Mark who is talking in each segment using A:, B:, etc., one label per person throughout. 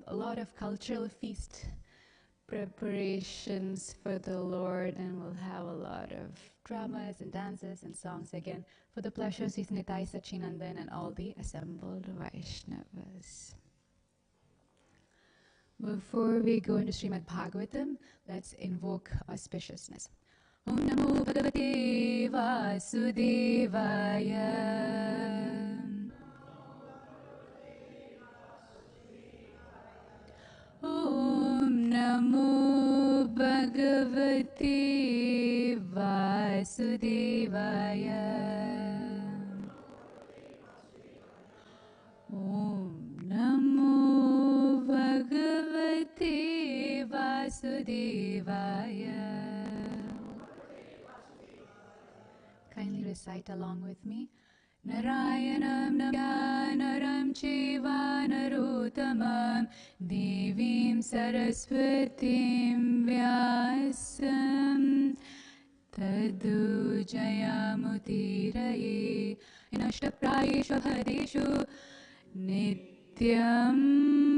A: a lot of cultural feast preparations for the Lord, and we'll have a lot of dramas and dances and songs again for the pleasure of Sri Nitai Sachinandan and all the assembled Vaishnavas. Before we go into Srimad Bhagavatam, let's invoke auspiciousness. Om Namo Bhagavate Vasudevaya. Om Namo Bhagavate Vasudevaya. Om Namo Bhagavate Vasudevaya. Kindly recite along with me. Narayanam Naram Cheva Narottamam Devim Saraswatim Vyasam Tadu Jayamutiraye Inashtaprayeshu Bhadeshu Nityam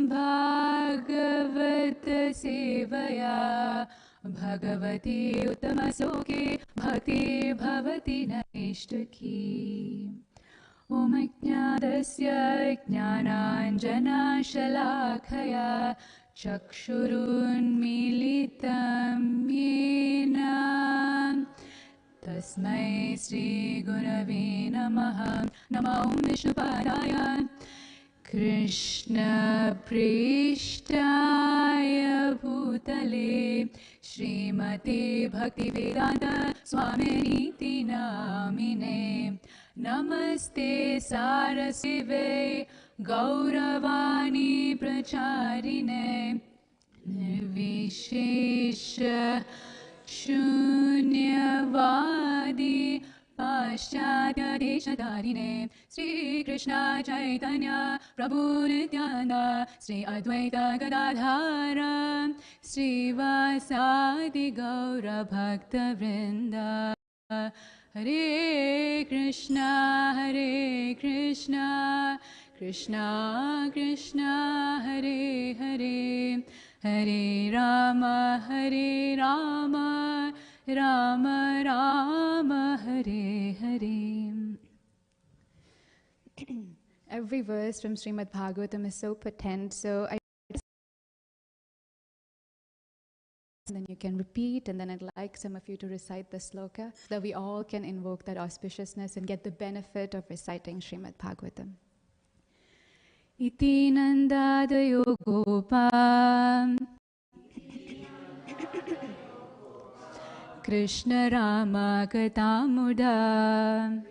A: Bhagavata Sevaya Bhagavati Uttamasoke Bhakti Bhavati Naishtaki. Om Ajnadasya Jnananjana Shalakaya Chakshurun Militam Yena Tasmai Sri Gurave Namaha. Nama Om Vishnupadaya Krishna Prishtaya Bhutale Srimati Bhaktivedanta Swaminiti Namine. Namaste Saraswate Gauravani Pracharine Nirvishesha Shunyavadi Paschatya Deshatarine Sri Krishna Chaitanya Prabhu Nityananda Sri Advaita Gadadhara Sri Vasadi Gaura Bhakta Vrinda. Hare Krishna, Krishna Krishna, Hare Hare, Hare Rama, Rama Rama, Hare Hare. Every verse from Srimad Bhagavatam is so potent, so and then you can repeat, and then I'd like some of you to recite the sloka so that we all can invoke that auspiciousness and get the benefit of reciting Srimad Bhagavatam. Iti nandadayo gopam Krishna Rama Katamuda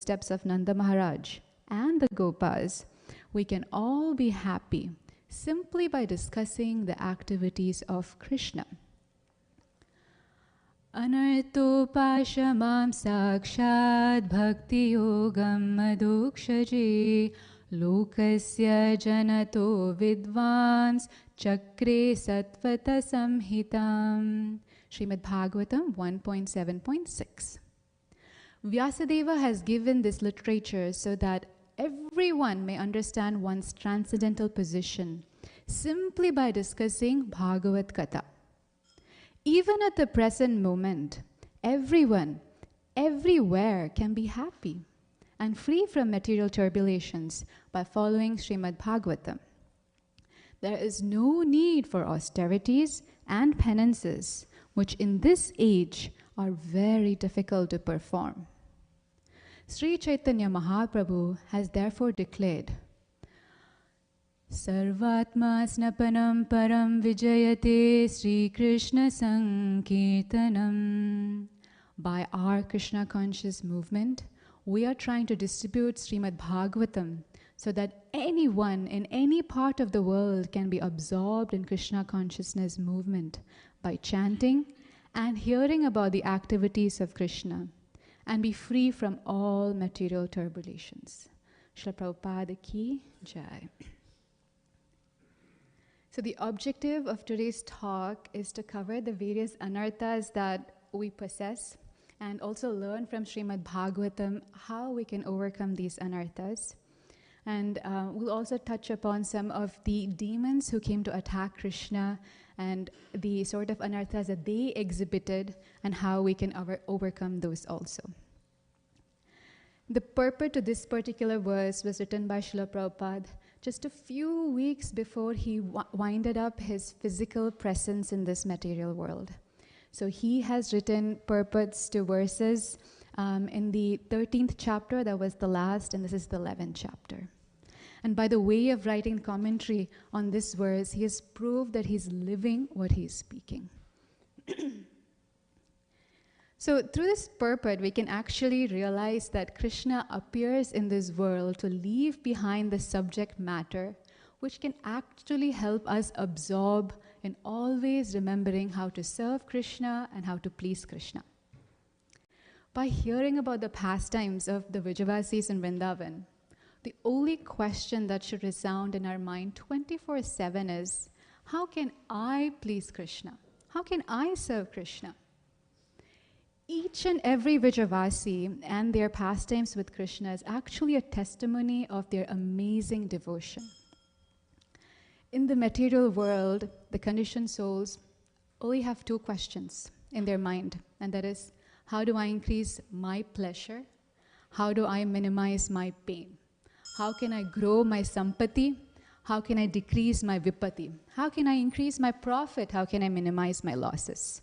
A: steps of Nanda Maharaj and the Gopas, we can all be happy simply by discussing the activities of Krishna. Anartopashamam sakshad bhakti yogam madukshaji lokasya janato vidvans chakre satvata samhitam. Srimad Bhagavatam 1.7.6. Vyasadeva has given this literature so that everyone may understand one's transcendental position simply by discussing Bhagavad Katha. Even at the present moment, everyone, everywhere can be happy and free from material turbulations by following Srimad Bhagavatam. There is no need for austerities and penances, which in this age are very difficult to perform. Sri Chaitanya Mahaprabhu has therefore declared, Sarvatma snapanam param vijayate Sri Krishna Sankirtanam. By our Krishna conscious movement, we are trying to distribute Srimad Bhagavatam so that anyone in any part of the world can be absorbed in Krishna consciousness movement by chanting and hearing about the activities of Krishna and be free from all material turbulations. Srila Prabhupada ki jai. So the objective of today's talk is to cover the various anarthas that we possess and also learn from Srimad Bhagavatam how we can overcome these anarthas. And we'll also touch upon some of the demons who came to attack Krishna and the sort of anarthas that they exhibited and how we can overcome those also. The purport to this particular verse was written by Srila Prabhupada just a few weeks before he winded up his physical presence in this material world. So he has written purports to verses in the 13th chapter, that was the last, and this is the 11th chapter. And by the way of writing commentary on this verse, he has proved that he's living what he's speaking. So through this purport, we can actually realize that Krishna appears in this world to leave behind the subject matter, which can actually help us absorb in always remembering how to serve Krishna and how to please Krishna. By hearing about the pastimes of the Vrijavasis in Vrindavan, the only question that should resound in our mind 24/7 is, how can I please Krishna? How can I serve Krishna? Each and every Vrijavasi and their pastimes with Krishna is actually a testimony of their amazing devotion. In the material world, the conditioned souls only have two questions in their mind, and that is, how do I increase my pleasure? How do I minimize my pain? How can I grow my sampati? How can I decrease my vipati? How can I increase my profit? How can I minimize my losses?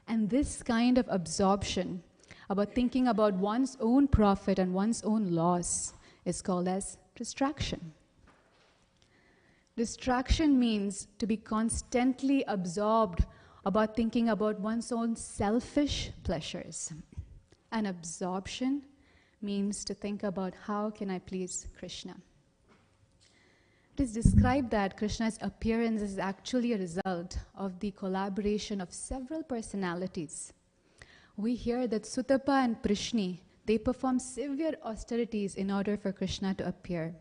A: And this kind of absorption about thinking about one's own profit and one's own loss is called as distraction. Distraction means to be constantly absorbed about thinking about one's own selfish pleasures. And absorption means to think about how can I please Krishna. It is described that Krishna's appearance is actually a result of the collaboration of several personalities. We hear that Sutapa and Prishni, they perform severe austerities in order for Krishna to appear.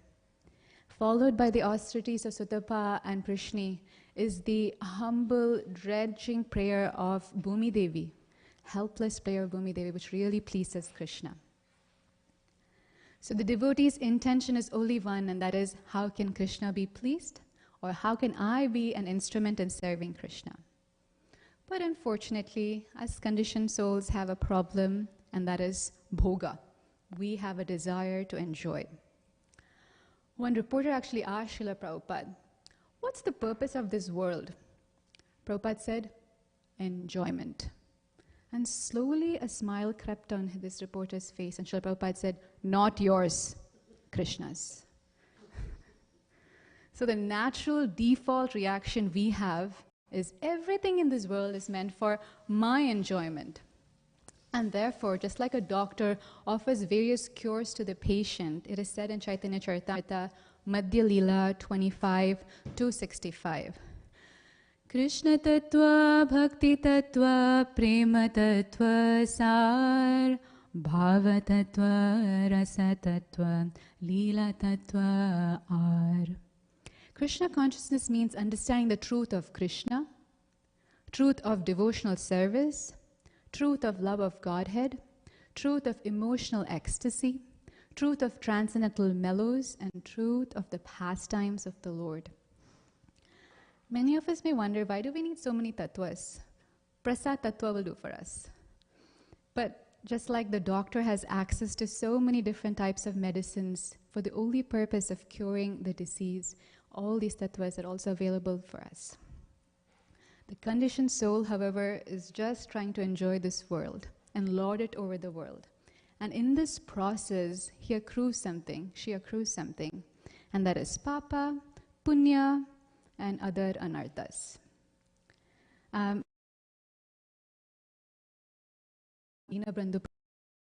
A: Followed by the austerities of Sutapa and Prishni is the humble, dredging prayer of Bhumi Devi, helpless prayer of Bhumi Devi, which really pleases Krishna. So the devotee's intention is only one, and that is, how can Krishna be pleased? Or how can I be an instrument in serving Krishna? But unfortunately, us conditioned souls have a problem, and that is bhoga. We have a desire to enjoy. One reporter actually asked Srila Prabhupada, what's the purpose of this world? Prabhupada said, enjoyment. And slowly a smile crept on this reporter's face, and Srila Prabhupada said, not yours, Krishna's. So the natural default reaction we have is everything in this world is meant for my enjoyment. And therefore, just like a doctor offers various cures to the patient, it is said in Chaitanya Charitamrita, Madhya Leela 25 to 65. Krishna Tattva, Bhakti Tattva, Prema Tattva, Sar, Bhava Tattva, Rasa Tattva, Leela Tattva, Ar. Krishna consciousness means understanding the truth of Krishna, truth of devotional service, truth of love of Godhead, truth of emotional ecstasy, truth of transcendental mellows, and truth of the pastimes of the Lord. Many of us may wonder, why do we need so many tattvas? Prasad tattva will do for us. But just like the doctor has access to so many different types of medicines for the only purpose of curing the disease, all these tattvas are also available for us. The conditioned soul, however, is just trying to enjoy this world and lord it over the world. And in this process, she accrues something, and that is papa, punya, and other anarthas. Brandhu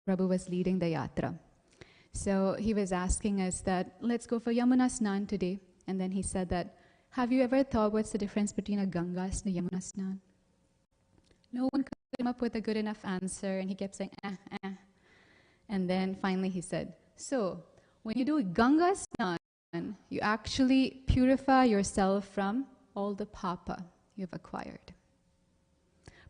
A: Prabhu was leading the yatra. So he was asking us that, let's go for Yamuna Snan today. And then he said that, have you ever thought what's the difference between a Ganga and a Yamuna Snan? No one could come up with a good enough answer, and he kept saying, And then finally he said, so when you do Ganga Snan, you actually purify yourself from all the papa you've acquired.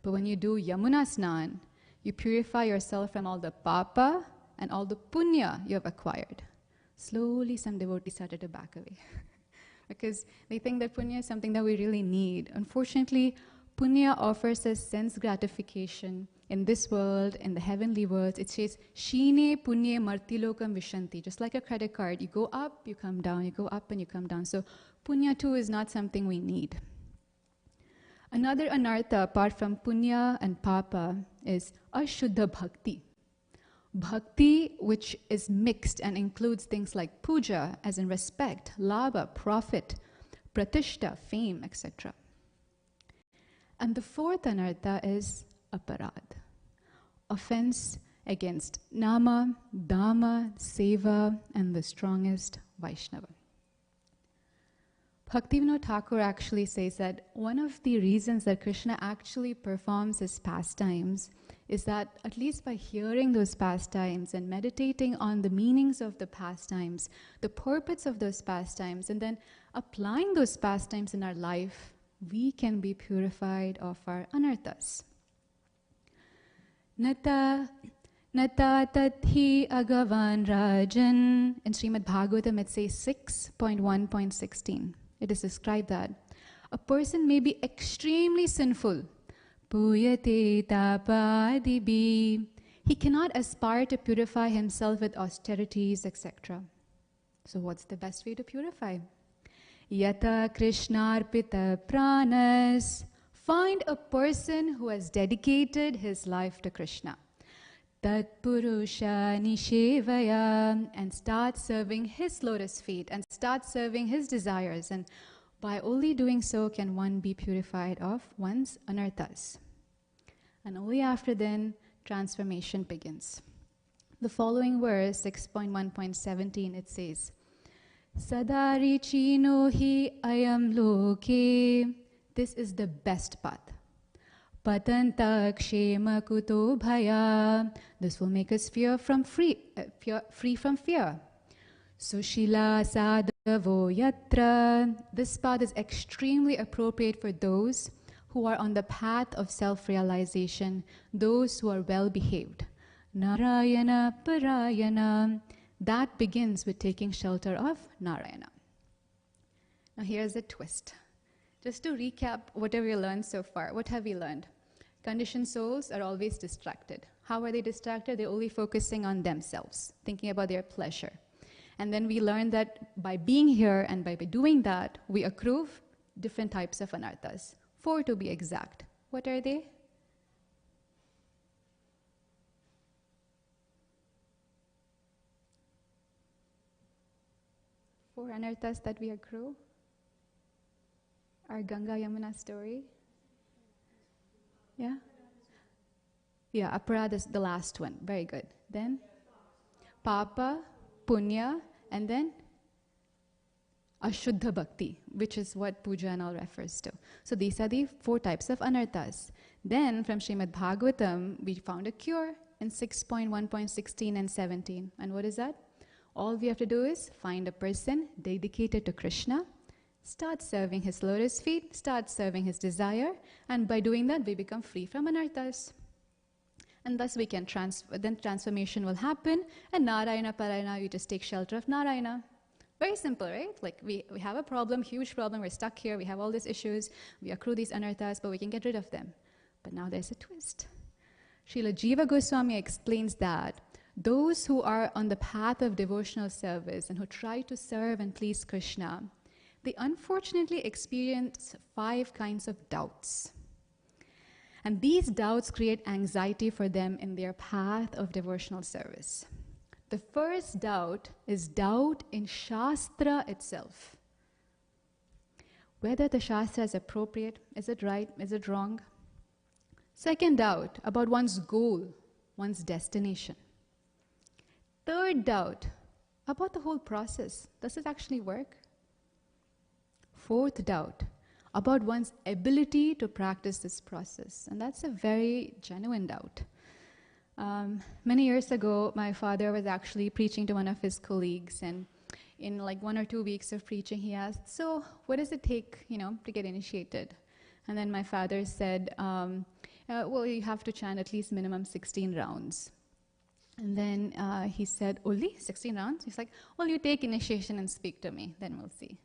A: But when you do Yamuna Snan, you purify yourself from all the papa and all the punya you have acquired. Slowly some devotees started to back away. Because they think that punya is something that we really need. Unfortunately, punya offers us sense gratification in this world, in the heavenly worlds. It says, Shine punye martilokam vishanti. Just like a credit card, you go up, you come down, you go up and you come down. So punya too is not something we need. Another anartha, apart from punya and papa, is ashuddha bhakti. Bhakti, which is mixed and includes things like puja, as in respect, labha, profit, pratishta, fame, etc. And the fourth anartha is aparad, offense against nama, dhamma, seva, and the strongest Vaishnava. Bhaktivinoda Thakur actually says that one of the reasons that Krishna actually performs his pastimes is that at least by hearing those pastimes and meditating on the meanings of the pastimes, the purpose of those pastimes, and then applying those pastimes in our life, we can be purified of our anarthas. Nata tathi agavan rajan. In Srimad Bhagavatam it says 6.1.16. It is described that a person may be extremely sinful. Puyate tapadibi. He cannot aspire to purify himself with austerities, etc. So what's the best way to purify? Yata krishnarpita pranas. Find a person who has dedicated his life to Krishna. Tat purusha nishevaya, and start serving his lotus feet and start serving his desires, and by only doing so can one be purified of one's anarthas. And only after then transformation begins. The following verse 6.1.17 it says, Sadari chino hi ayam loke. This is the best path. Patanta kshema kuto bhaya. This will make us free from fear. Sushila sadhavo yatra. This path is extremely appropriate for those who are on the path of self-realization, those who are well-behaved. Narayana parayana. That begins with taking shelter of Narayana. Now here's a twist. Just to recap whatever we learned so far, what have we learned? Conditioned souls are always distracted. How are they distracted? They're only focusing on themselves, thinking about their pleasure. And then we learned that by being here and by doing that, we accrue different types of anarthas. 4 to be exact. What are they? Four anarthas that we accrue. Our Ganga Yamuna story. Yeah? Yeah, aparadha is the last one. Very good. Then papa, punya, and then ashuddha bhakti, which is what puja and all refers to. So these are the 4 types of anarthas. Then from Srimad Bhagavatam, we found a cure in 6.1.16 and 17. And what is that? All we have to do is find a person dedicated to Krishna, start serving his lotus feet, start serving his desire, and by doing that, we become free from anarthas. And thus we can then transformation will happen, and Narayana Parayana, you just take shelter of Narayana. Very simple, right? Like we have a problem, huge problem, we're stuck here, we have all these issues, we accrue these anarthas, but we can get rid of them. But now there's a twist. Srila Jiva Goswami explains that those who are on the path of devotional service and who try to serve and please Krishna, they unfortunately experience 5 kinds of doubts. And these doubts create anxiety for them in their path of devotional service. The first doubt is doubt in Shastra itself. Whether the Shastra is appropriate, is it right, is it wrong? Second doubt about one's goal, one's destination. Third doubt about the whole process. Does it actually work? Fourth doubt about one's ability to practice this process. And that's a very genuine doubt. Many years ago, my father was actually preaching to one of his colleagues, and in like 1 or 2 weeks of preaching, he asked, so what does it take, to get initiated? And then my father said, well, you have to chant at least minimum 16 rounds. And then he said, only 16 rounds? He's like, well, you take initiation and speak to me, then we'll see.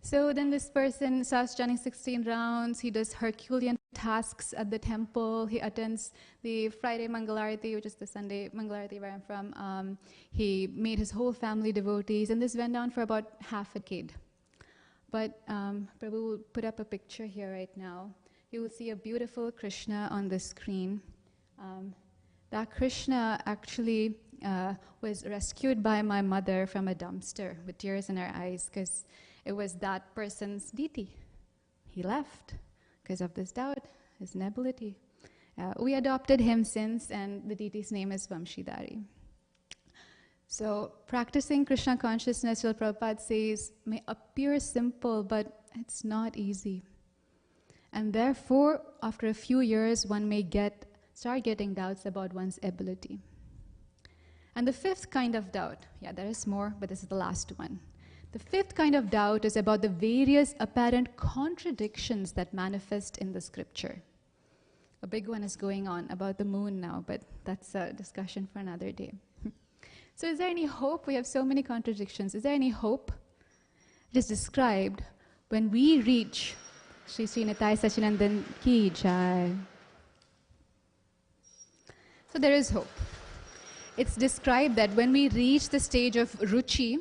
A: So then this person starts chanting 16 rounds. He does Herculean tasks at the temple. He attends the Friday Mangalarati, which is the Sunday Mangalarati where I'm from. He made his whole family devotees, and this went on for about half a decade. But Prabhu will put up a picture here right now. You will see a beautiful Krishna on the screen. That Krishna actually was rescued by my mother from a dumpster with tears in her eyes, because it was that person's deity. He left because of this doubt, his inability. We adopted him since, and the deity's name is Vamshidhari. So practicing Krishna consciousness, Srila Prabhupada says, may appear simple, but it's not easy. And therefore, after a few years, one may start getting doubts about one's ability. And the 5th kind of doubt, there is more, but this is the last one. The 5th kind of doubt is about the various apparent contradictions that manifest in the scripture. A big one is going on about the moon now, but that's a discussion for another day. So is there any hope? We have so many contradictions. Is there any hope? It is described when we reach Sri Sri Nitai Sachinandan Ki Jai. So there is hope. It's described that when we reach the stage of Ruchi,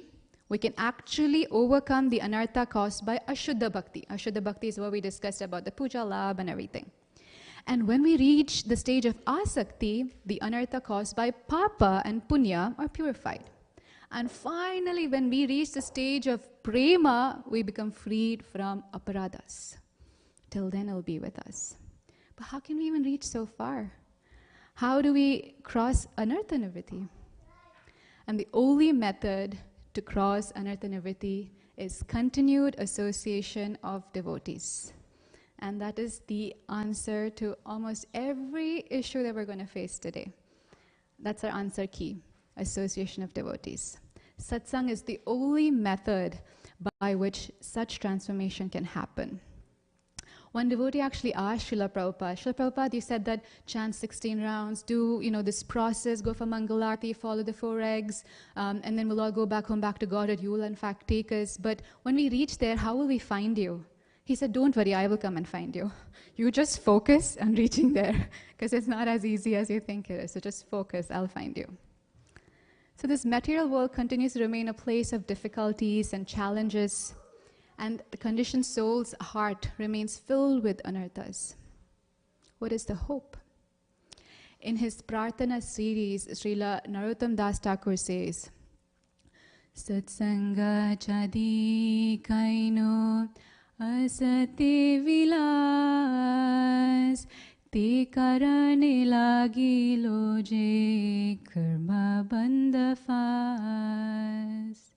A: we can actually overcome the anartha caused by Ashuddha Bhakti. Ashuddha Bhakti is what we discussed about the puja lab and everything. And when we reach the stage of Asakti, the anartha caused by Papa and Punya are purified. And finally, when we reach the stage of Prema, we become freed from aparadhas. Till then, it'll be with us. But how can we even reach so far? How do we cross anartha nivritti? And the only method to cross anartha nivritti is continued association of devotees. And that is the answer to almost every issue that we're going to face today. That's our answer key, association of devotees. Satsang is the only method by which such transformation can happen. One devotee actually asked Srila Prabhupada, Srila Prabhupada, you said that chant 16 rounds, do this process, go for Mangalarti, follow the 4 eggs, and then we'll all go back home, back to Godhead. You will in fact take us. But when we reach there, how will we find you? He said, don't worry, I will come and find you. You just focus on reaching there, because it's not as easy as you think it is. So just focus, I'll find you. So this material world continues to remain a place of difficulties and challenges, and the conditioned soul's heart remains filled with anarthas. What is the hope? In his Prarthana series, Srila Narottam Das Thakur says, Satsanga chadi kaino asate vilas Te karane lagilo je karma bandha fas.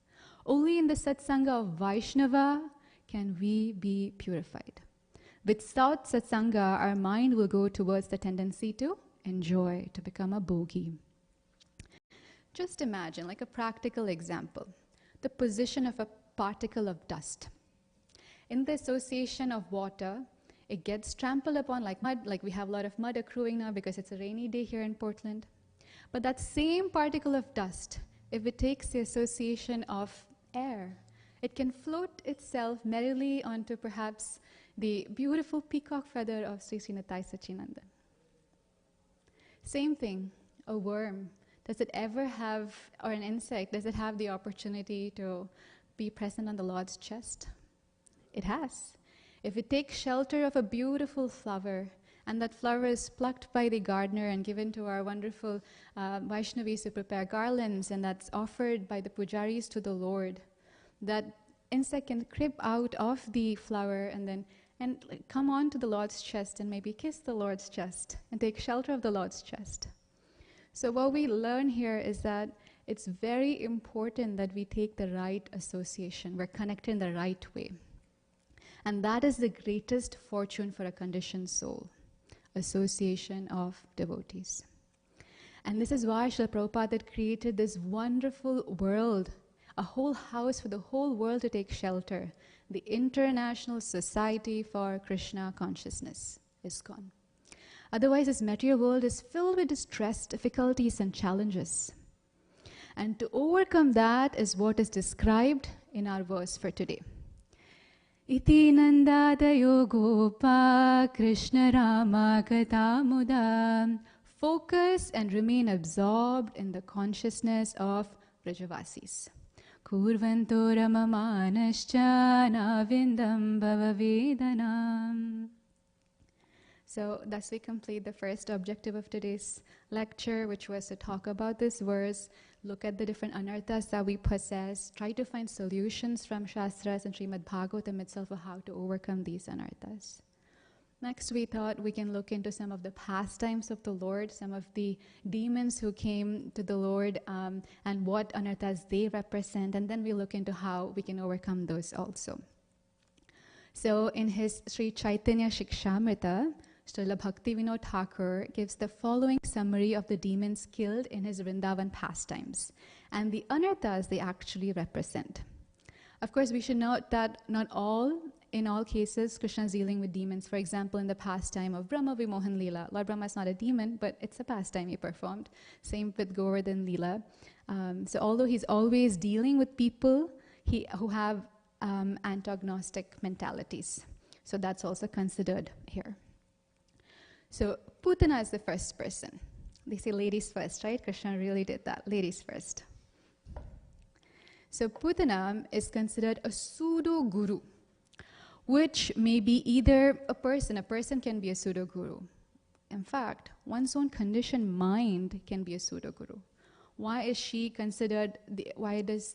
A: Only in the satsanga of Vaishnava can we be purified. Without satsanga, our mind will go towards the tendency to enjoy, to become a bhogi. Just imagine, like a practical example, the position of a particle of dust. In the association of water, it gets trampled upon like mud, like we have a lot of mud accruing now because it's a rainy day here in Portland. But that same particle of dust, if it takes the association of air, it can float itself merrily onto perhaps the beautiful peacock feather of Sri Srinathai Sachinandan. Same thing, a worm. Does it ever have, or an insect, does it have the opportunity to be present on the Lord's chest? It has. If it takes shelter of a beautiful flower, and that flower is plucked by the gardener and given to our wonderful Vaishnavis to prepare garlands, and that's offered by the pujaris to the Lord, that insect can creep out of the flower and come on to the Lord's chest and maybe kiss the Lord's chest and take shelter of the Lord's chest. So what we learn here is that it's very important that we take the right association. We're connected in the right way. And that is the greatest fortune for a conditioned soul, association of devotees. And this is why Srila Prabhupada had created this wonderful world, a whole house for the whole world to take shelter, the International Society for Krishna Consciousness, ISKCON. Otherwise, this material world is filled with distress, difficulties, and challenges. And to overcome that is what is described in our verse for today. Iti nandadayo gopa Krishna Rama Katamuda. Focus and remain absorbed in the consciousness of Vrajavasis. Kurvanto ramamanascha navindam bhavavedanam. So thus we complete the first objective of today's lecture, which was to talk about this verse, look at the different anarthas that we possess, try to find solutions from Shastras and Srimad Bhagavatam itself of how to overcome these anarthas. Next, we thought we can look into some of the pastimes of the Lord, some of the demons who came to the Lord, and what anarthas they represent, and then we look into how we can overcome those also. So in his Sri Chaitanya Shikshamrita, Srila Bhaktivinoda Thakur gives the following summary of the demons killed in his Vrindavan pastimes and the anarthas they actually represent. Of course, we should note that in all cases, Krishna is dealing with demons. For example, in the pastime of Brahma Vimohan Leela, Lord Brahma is not a demon, but it's a pastime he performed. Same with Govardhan Leela. So although he's always dealing with people who have antagonistic mentalities. So that's also considered here. So Putana is the first person. They say ladies first, right? Krishna really did that, ladies first. So Putana is considered a pseudo-guru, which may be either a person can be a pseudo-guru. In fact, one's own conditioned mind can be a pseudo-guru. Why is she considered, why is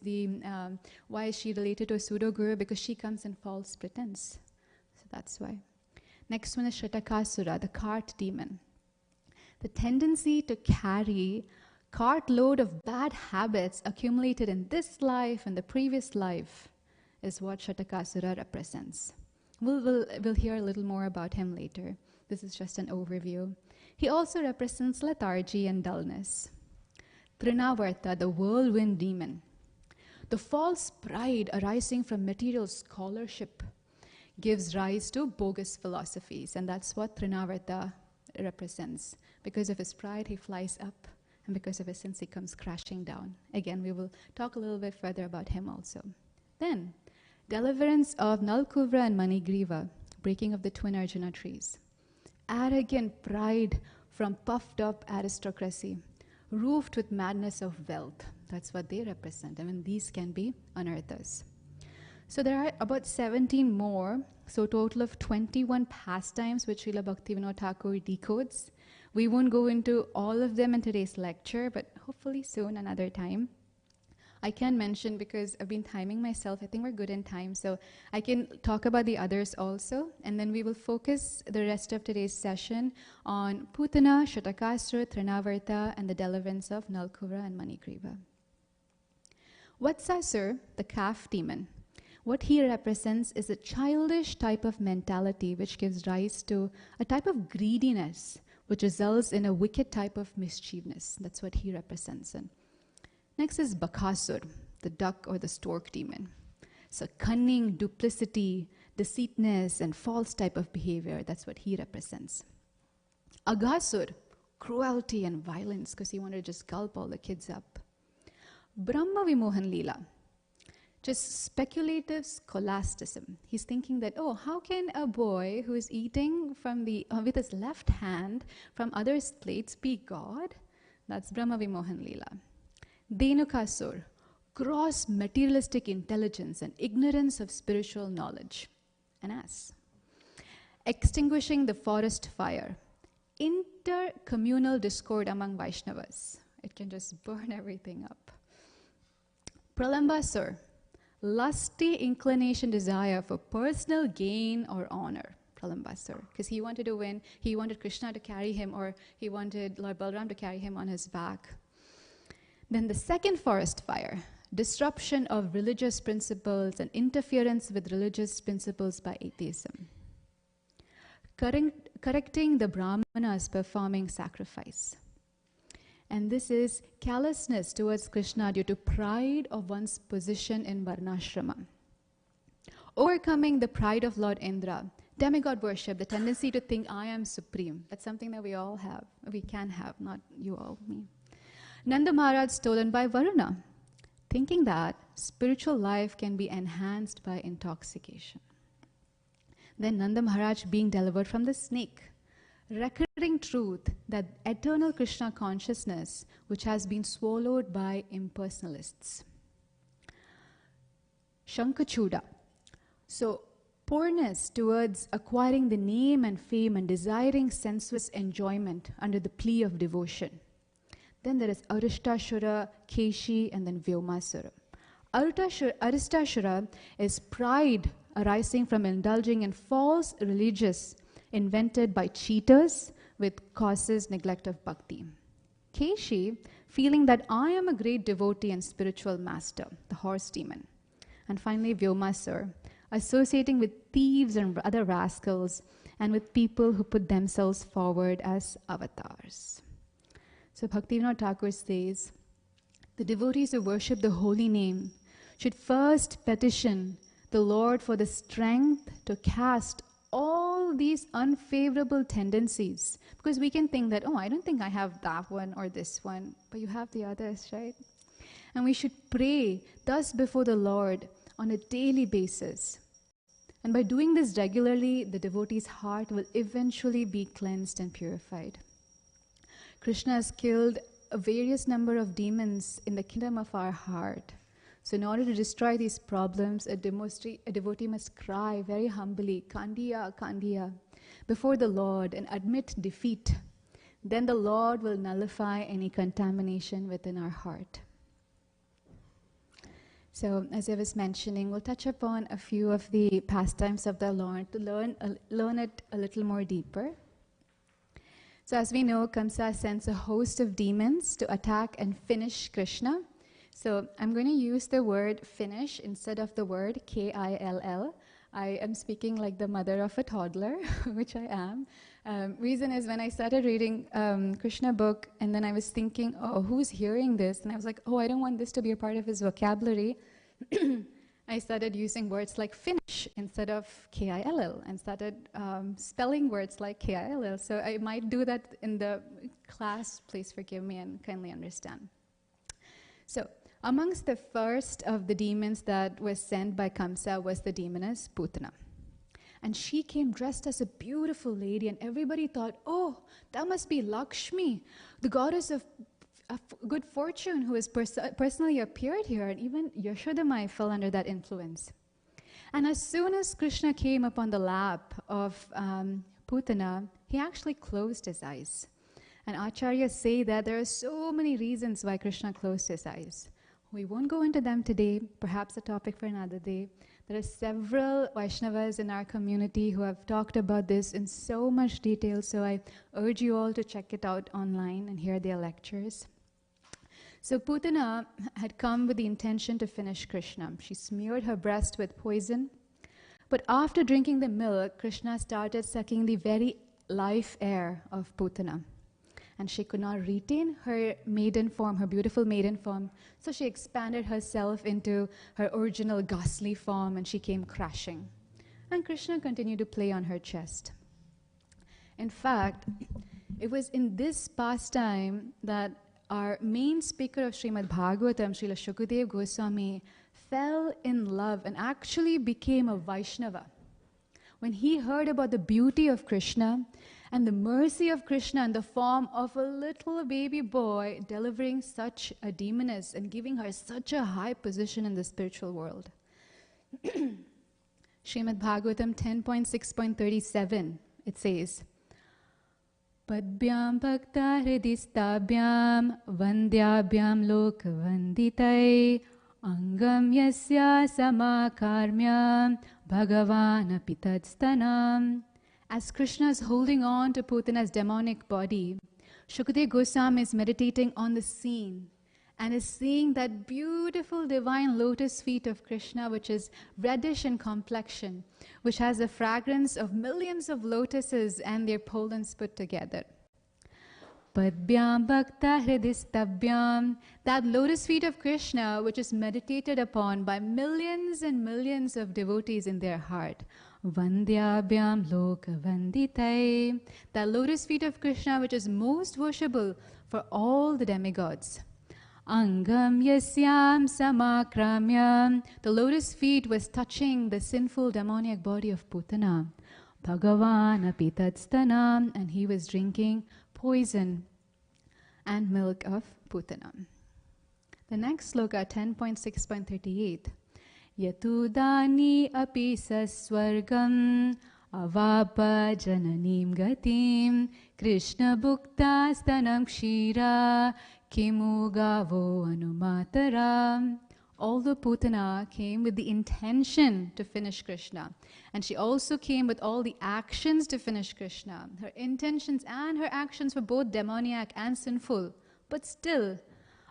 A: she related to a pseudo-guru? Because she comes in false pretense. So that's why. Next one is Shatakasura, the cart demon. The tendency to carry cartload of bad habits accumulated in this life and the previous life is what Shatakasura represents. We'll hear a little more about him later. This is just an overview. He also represents lethargy and dullness. Trinavarta, the whirlwind demon. The false pride arising from material scholarship gives rise to bogus philosophies, and that's what Trinavarta represents. Because of his pride, he flies up, and because of his sins, he comes crashing down. Again, we will talk a little bit further about him also. Then, deliverance of Nalkuvra and Manigriva, breaking of the twin Arjuna trees. Arrogant pride from puffed up aristocracy, roofed with madness of wealth. That's what they represent. I mean, these can be anarthas. So there are about 17 more, so total of 21 pastimes which Srila Bhaktivinoda Thakur decodes. We won't go into all of them in today's lecture, but hopefully soon, another time. I can mention, because I've been timing myself, I think we're good in time, so I can talk about the others also, and then we will focus the rest of today's session on Putana, Shatakasura, Trinavarta, and the deliverance of Nalkura and Manikriva. Vatsasur, the calf demon, what he represents is a childish type of mentality which gives rise to a type of greediness which results in a wicked type of mischievousness. That's what he represents in. Next is Bakasur, the duck or the stork demon. So cunning, duplicity, deceitness, and false type of behavior. That's what he represents. Aghasur, cruelty and violence, because he wanted to just gulp all the kids up. Brahma Vimohan Leela, just speculative scholasticism. He's thinking that, oh, how can a boy who is eating from with his left hand from others' plates be God? That's Brahma Vimohan Leela. Dhenukasur, gross materialistic intelligence and ignorance of spiritual knowledge. An ass. Extinguishing the forest fire. Intercommunal discord among Vaishnavas. It can just burn everything up. Pralambasur, lusty inclination, desire for personal gain or honor. Pralambasur, because he wanted to win. He wanted Krishna to carry him, or he wanted Lord Balaram to carry him on his back. Then the second forest fire, disruption of religious principles and interference with religious principles by atheism. Correcting the brahmanas performing sacrifice. And this is callousness towards Krishna due to pride of one's position in Varnashrama. Overcoming the pride of Lord Indra, demigod worship, the tendency to think I am supreme. That's something that we all have, we can have, not you all, me. Nanda Maharaj stolen by Varuna, thinking that spiritual life can be enhanced by intoxication. Then Nanda Maharaj being delivered from the snake, recurring truth that eternal Krishna consciousness which has been swallowed by impersonalists. Shankachuda, so poorness towards acquiring the name and fame and desiring sensuous enjoyment under the plea of devotion. Then there is Aristashura, Keshi, and then Vyomasura. Aristashura is pride arising from indulging in false religious invented by cheaters with causes neglect of bhakti. Keshi, feeling that I am a great devotee and spiritual master, the horse demon. And finally, Vyomasur, associating with thieves and other rascals and with people who put themselves forward as avatars. So Bhaktivinoda Thakur says, the devotees who worship the holy name should first petition the Lord for the strength to cast all these unfavorable tendencies. Because we can think that, oh, I don't think I have that one or this one, but you have the others, right? And we should pray thus before the Lord on a daily basis. And by doing this regularly, the devotee's heart will eventually be cleansed and purified. Krishna has killed a various number of demons in the kingdom of our heart. So in order to destroy these problems, a devotee must cry very humbly, Kandiya, Kandiya, before the Lord and admit defeat. Then the Lord will nullify any contamination within our heart. So as I was mentioning, we'll touch upon a few of the pastimes of the Lord to learn it a little more deeper. So as we know, Kamsa sends a host of demons to attack and finish Krishna. So I'm going to use the word finish instead of the word K-I-L-L. I am speaking like the mother of a toddler, which I am. Reason is when I started reading Krishna book, and then I was thinking, oh, who's hearing this? And I was like, oh, I don't want this to be a part of his vocabulary. I started using words like finish instead of K-I-L-L and started spelling words like K-I-L-L. So I might do that in the class. Please forgive me and kindly understand. So amongst the first of the demons that was sent by Kamsa was the demoness Putana. And she came dressed as a beautiful lady, and everybody thought, oh, that must be Lakshmi, the goddess of good fortune who has personally appeared here. And even Yashodamai fell under that influence. And as soon as Krishna came upon the lap of Putana, he actually closed his eyes. And acharyas say that there are so many reasons why Krishna closed his eyes. We won't go into them today, perhaps a topic for another day. There are several Vaishnavas in our community who have talked about this in so much detail, so I urge you all to check it out online and hear their lectures. So Putana had come with the intention to finish Krishna. She smeared her breast with poison, but after drinking the milk, Krishna started sucking the very life air of Putana. And she could not retain her maiden form, her beautiful maiden form, so she expanded herself into her original ghastly form and she came crashing. And Krishna continued to play on her chest. In fact, it was in this pastime that our main speaker of Srimad Bhagavatam, Srila Shukadeva Goswami, fell in love and actually became a Vaishnava. When he heard about the beauty of Krishna and the mercy of Krishna in the form of a little baby boy delivering such a demoness and giving her such a high position in the spiritual world. Srimad Bhagavatam 10.6.37, it says, Padbyam bhakta hridistabhyam vandyabhyam lokvanditai angam yasya samakarmyam bhagavan apitadstanam. As Krishna is holding on to Putana's demonic body, Shukadeva Goswami is meditating on the scene and is seeing that beautiful divine lotus feet of Krishna, which is reddish in complexion, which has the fragrance of millions of lotuses and their pollens put together. Padbyam bhakta hridistabhyam, that lotus feet of Krishna, which is meditated upon by millions and millions of devotees in their heart. Vandyabhyam loka vanditai, that lotus feet of Krishna, which is most worshipable for all the demigods. Angam yasyam samakramyam, the lotus feet was touching the sinful demoniac body of Putana. Bhagavan apitadstanam, and he was drinking poison and milk of Putana. The next sloka, 10.6.38. Yatudani api saswargam avapa jananim gatim Krishna bhukta stanam kshira kimu gavo anumatara. Although Putana came with the intention to finish Krishna, and she also came with all the actions to finish Krishna, her intentions and her actions were both demoniac and sinful, but still,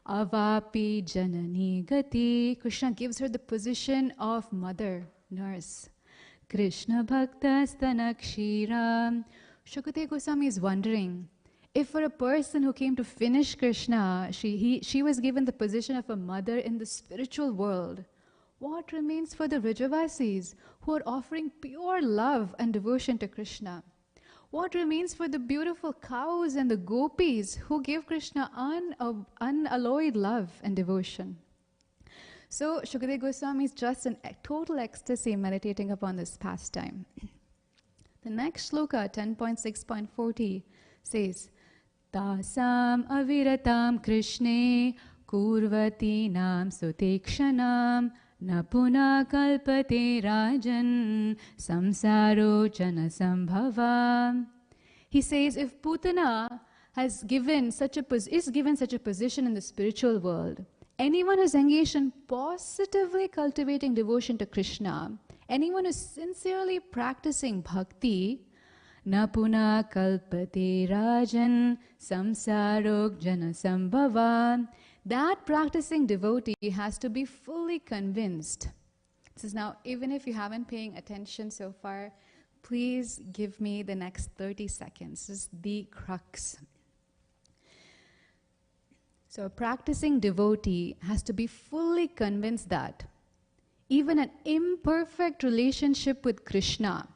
A: avapi janani gati, Krishna gives her the position of mother, nurse. Krishna bhakta stanakshira. Shukadeva Goswami is wondering, if for a person who came to finish Krishna, she was given the position of a mother in the spiritual world, what remains for the Vrajavasis who are offering pure love and devotion to Krishna? What remains for the beautiful cows and the gopis who give Krishna unalloyed love and devotion? So Shukadeva Goswami is just in total ecstasy meditating upon this pastime. The next sloka, 10.6.40, says, Tasam aviratam Krishne kurvati nam sutekshanam napuna kalpate rajan samsaro jana sambhava. He says, if Putana is given such a position in the spiritual world, anyone who's engaged in positively cultivating devotion to Krishna, anyone who's sincerely practicing bhakti, Napuna kalpate rajan samsarok jana sambhava, that practicing devotee has to be fully convinced. This is now, even if you haven't paying attention so far, please give me the next 30 seconds. This is the crux. So a practicing devotee has to be fully convinced that even an imperfect relationship with Krishna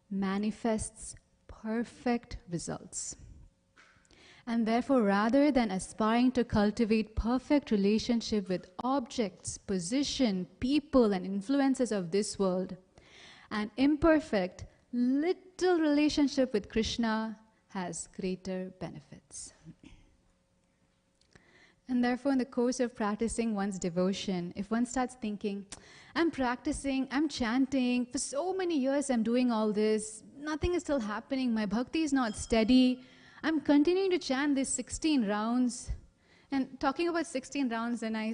A: manifests perfect results. And therefore, rather than aspiring to cultivate perfect relationship with objects, position, people, and influences of this world, an imperfect, little relationship with Krishna has greater benefits. And therefore, in the course of practicing one's devotion, if one starts thinking, I'm practicing, I'm chanting, for so many years I'm doing all this, nothing is still happening, my bhakti is not steady, I'm continuing to chant these 16 rounds. And talking about 16 rounds, then I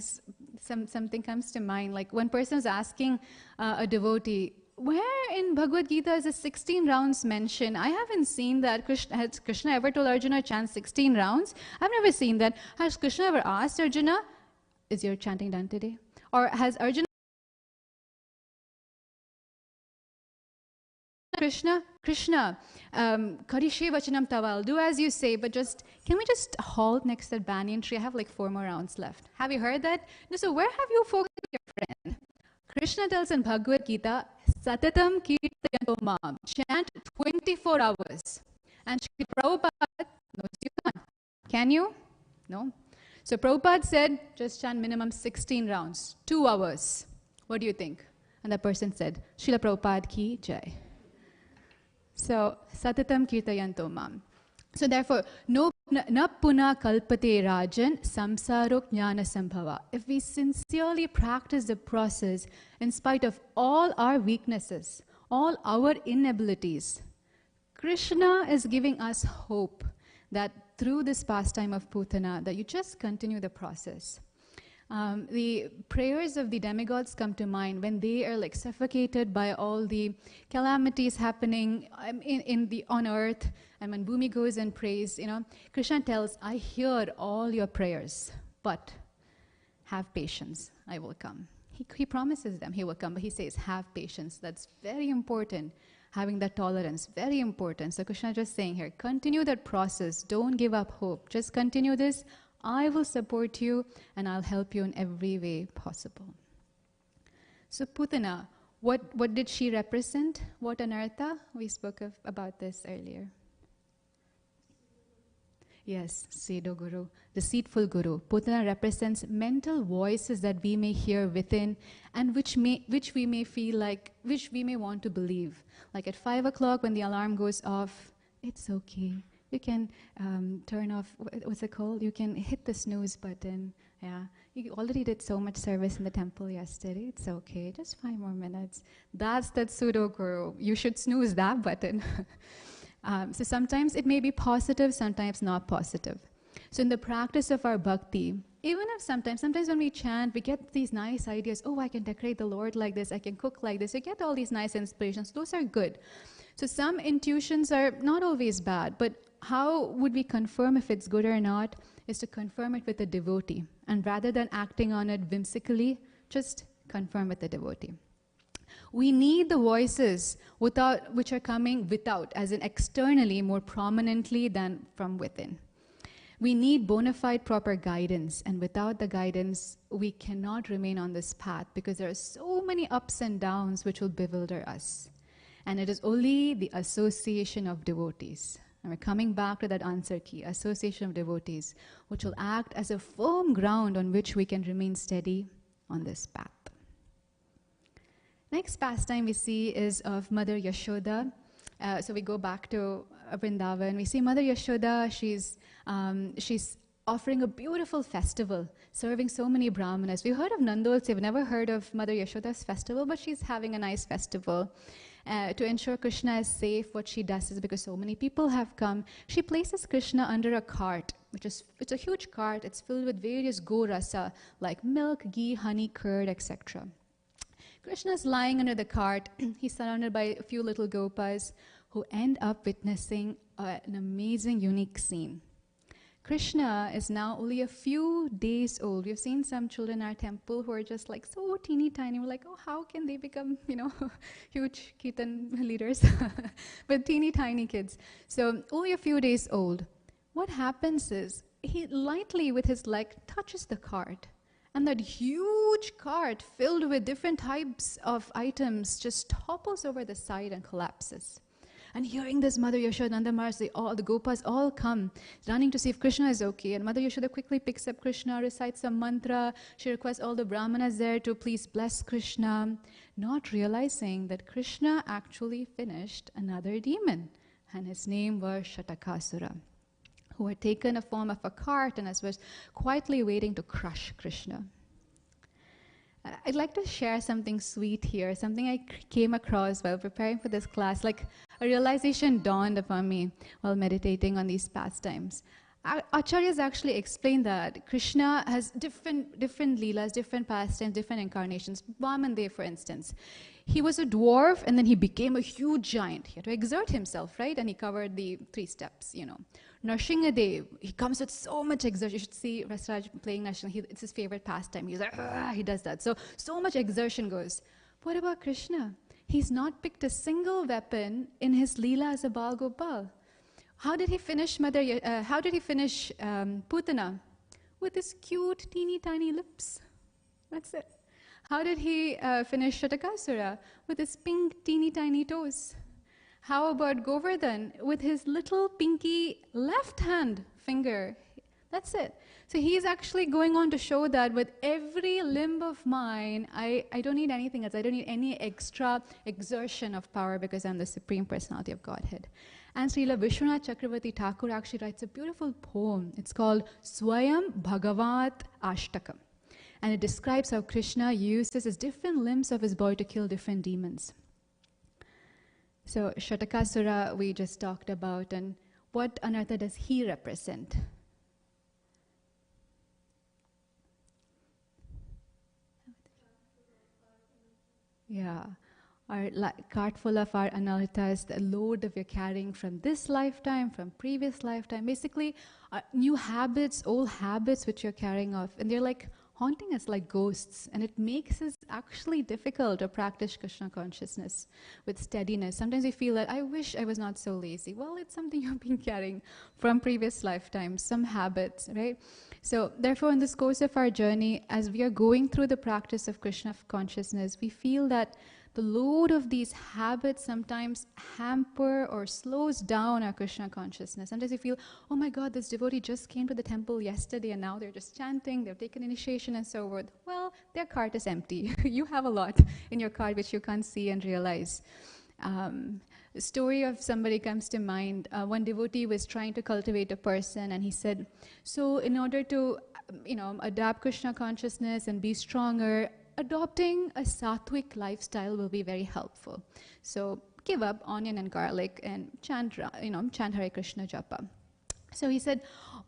A: something comes to mind. Like one person is asking a devotee, where in Bhagavad Gita is the 16 rounds mentioned? I haven't seen that. Has Krishna ever told Arjuna chant 16 rounds? I've never seen that. Has Krishna ever asked Arjuna, is your chanting done today? Or has Arjuna Krishna, Karishe Vachanam Taval, do as you say, but can we just halt next to that banyan tree? I have like 4 more rounds left. Have you heard that? No, so where have you focused your friend? Krishna tells in Bhagavad Gita, Satatam Kirtayanto Mam, chant 24 hours. And Shri Prabhupada knows you can't. Can you? No. So Prabhupada said, just chant minimum 16 rounds, 2 hours. What do you think? And the person said, Srila Prabhupada ki jai. So, Satatam Kirtayanto Mam. So therefore, na puna kalpate rajan samsarok jnana sambhava. If we sincerely practice the process in spite of all our weaknesses, all our inabilities, Krishna is giving us hope that through this pastime of Putana, that you just continue the process. The prayers of the demigods come to mind when they are like suffocated by all the calamities happening on earth, and when Bhumi goes and prays, Krishna tells, I hear all your prayers, but have patience, I will come. He promises them he will come, but he says, have patience. That's very important. Having that tolerance, very important. So Krishna just saying here, continue that process. Don't give up hope. Just continue this. I will support you and I'll help you in every way possible. So Putana, what did she represent? What anartha? We spoke about this earlier. Yes, Sedo Guru, deceitful Guru. Putana represents mental voices that we may hear within and which we may feel like, which we may want to believe. Like at 5 o'clock when the alarm goes off, it's okay. You can turn off, what's it called? You can hit the snooze button. Yeah, you already did so much service in the temple yesterday. It's okay, just 5 more minutes. That's that pseudo guru. You should snooze that button. So sometimes it may be positive, sometimes not positive. So in the practice of our bhakti, even if sometimes when we chant, we get these nice ideas. Oh, I can decorate the Lord like this. I can cook like this. You get all these nice inspirations. Those are good. So some intuitions are not always bad, but how would we confirm if it's good or not is to confirm it with a devotee. And rather than acting on it whimsically, just confirm with the devotee. We need the voices which are coming without, as in externally, more prominently than from within. We need bona fide proper guidance, and without the guidance, we cannot remain on this path because there are so many ups and downs which will bewilder us. And it is only the association of devotees. And we're coming back to that answer key, association of devotees, which will act as a firm ground on which we can remain steady on this path. Next pastime we see is of Mother Yashoda. So we go back to Vrindavan. We see Mother Yashoda. She's offering a beautiful festival, serving so many brahmanas. We've heard of Nandols. We've never heard of Mother Yashoda's festival, but she's having a nice festival. To ensure Krishna is safe, what she does is, because so many people have come, she places Krishna under a cart, it's a huge cart. It's filled with various go rasa, like milk, ghee, honey, curd, etc. Krishna is lying under the cart. He's surrounded by a few little gopas who end up witnessing an amazing, unique scene. Krishna is now only a few days old. We've seen some children in our temple who are just like so teeny tiny. We're like, oh, how can they become, huge kirtan leaders? But teeny tiny kids. So only a few days old. What happens is he lightly with his leg touches the cart. And that huge cart filled with different types of items just topples over the side and collapses. And hearing this, Mother Yashoda, Nanda Maharaj, the Gopas all come, running to see if Krishna is okay. And Mother Yashoda quickly picks up Krishna, recites some mantra. She requests all the brahmanas there to please bless Krishna, not realizing that Krishna actually finished another demon. And his name was Shatakasura, who had taken a form of a cart and was quietly waiting to crush Krishna. I'd like to share something sweet here, something I came across while preparing for this class. Like a realization dawned upon me while meditating on these pastimes. Acharyas actually explain that Krishna has different leelas, different pastimes, different incarnations. Vamandev, for instance, he was a dwarf and then he became a huge giant. He had to exert himself, right? And he covered the 3 steps, you know. Narsinghadev, he comes with so much exertion. You should see Rasraj playing Narsingha. It's his favorite pastime. He's like, he does that. So much exertion goes. What about Krishna? He's not picked a single weapon in his leela as a Bal Gopal. How did he finish Putana? With his cute, teeny tiny lips. That's it. How did he finish Shatakasura? With his pink, teeny tiny toes. How about Govardhan? With his little pinky left hand finger. That's it. So he's actually going on to show that with every limb of mine, I don't need anything else. I don't need any extra exertion of power because I'm the Supreme Personality of Godhead. And Srila Vishwanath Chakravarti Thakur actually writes a beautiful poem. It's called Swayam Bhagavat Ashtakam. And it describes how Krishna uses his different limbs of his body to kill different demons. So Shatakasura we just talked about, and what anartha does he represent? Yeah. Our cart full of our anarthas, the load that we're carrying from this lifetime, from previous lifetime, basically new habits, old habits which you're carrying off, and they're like haunting us like ghosts, and it makes it actually difficult to practice Krishna consciousness with steadiness. Sometimes we feel that I wish I was not so lazy. Well, it's something you've been carrying from previous lifetimes, some habits, right? So therefore, in this course of our journey, as we are going through the practice of Krishna consciousness, we feel that the load of these habits sometimes hamper or slows down our Krishna consciousness. Sometimes you feel, oh my God, this devotee just came to the temple yesterday and now they're just chanting, they've taken initiation and so forth. Well, their cart is empty. You have a lot in your cart which you can't see and realize. The story of somebody comes to mind. One devotee was trying to cultivate a person and he said, so in order to adapt Krishna consciousness and be stronger, adopting a sattvic lifestyle will be very helpful. So give up onion and garlic and chant Hare Krishna japa. So he said,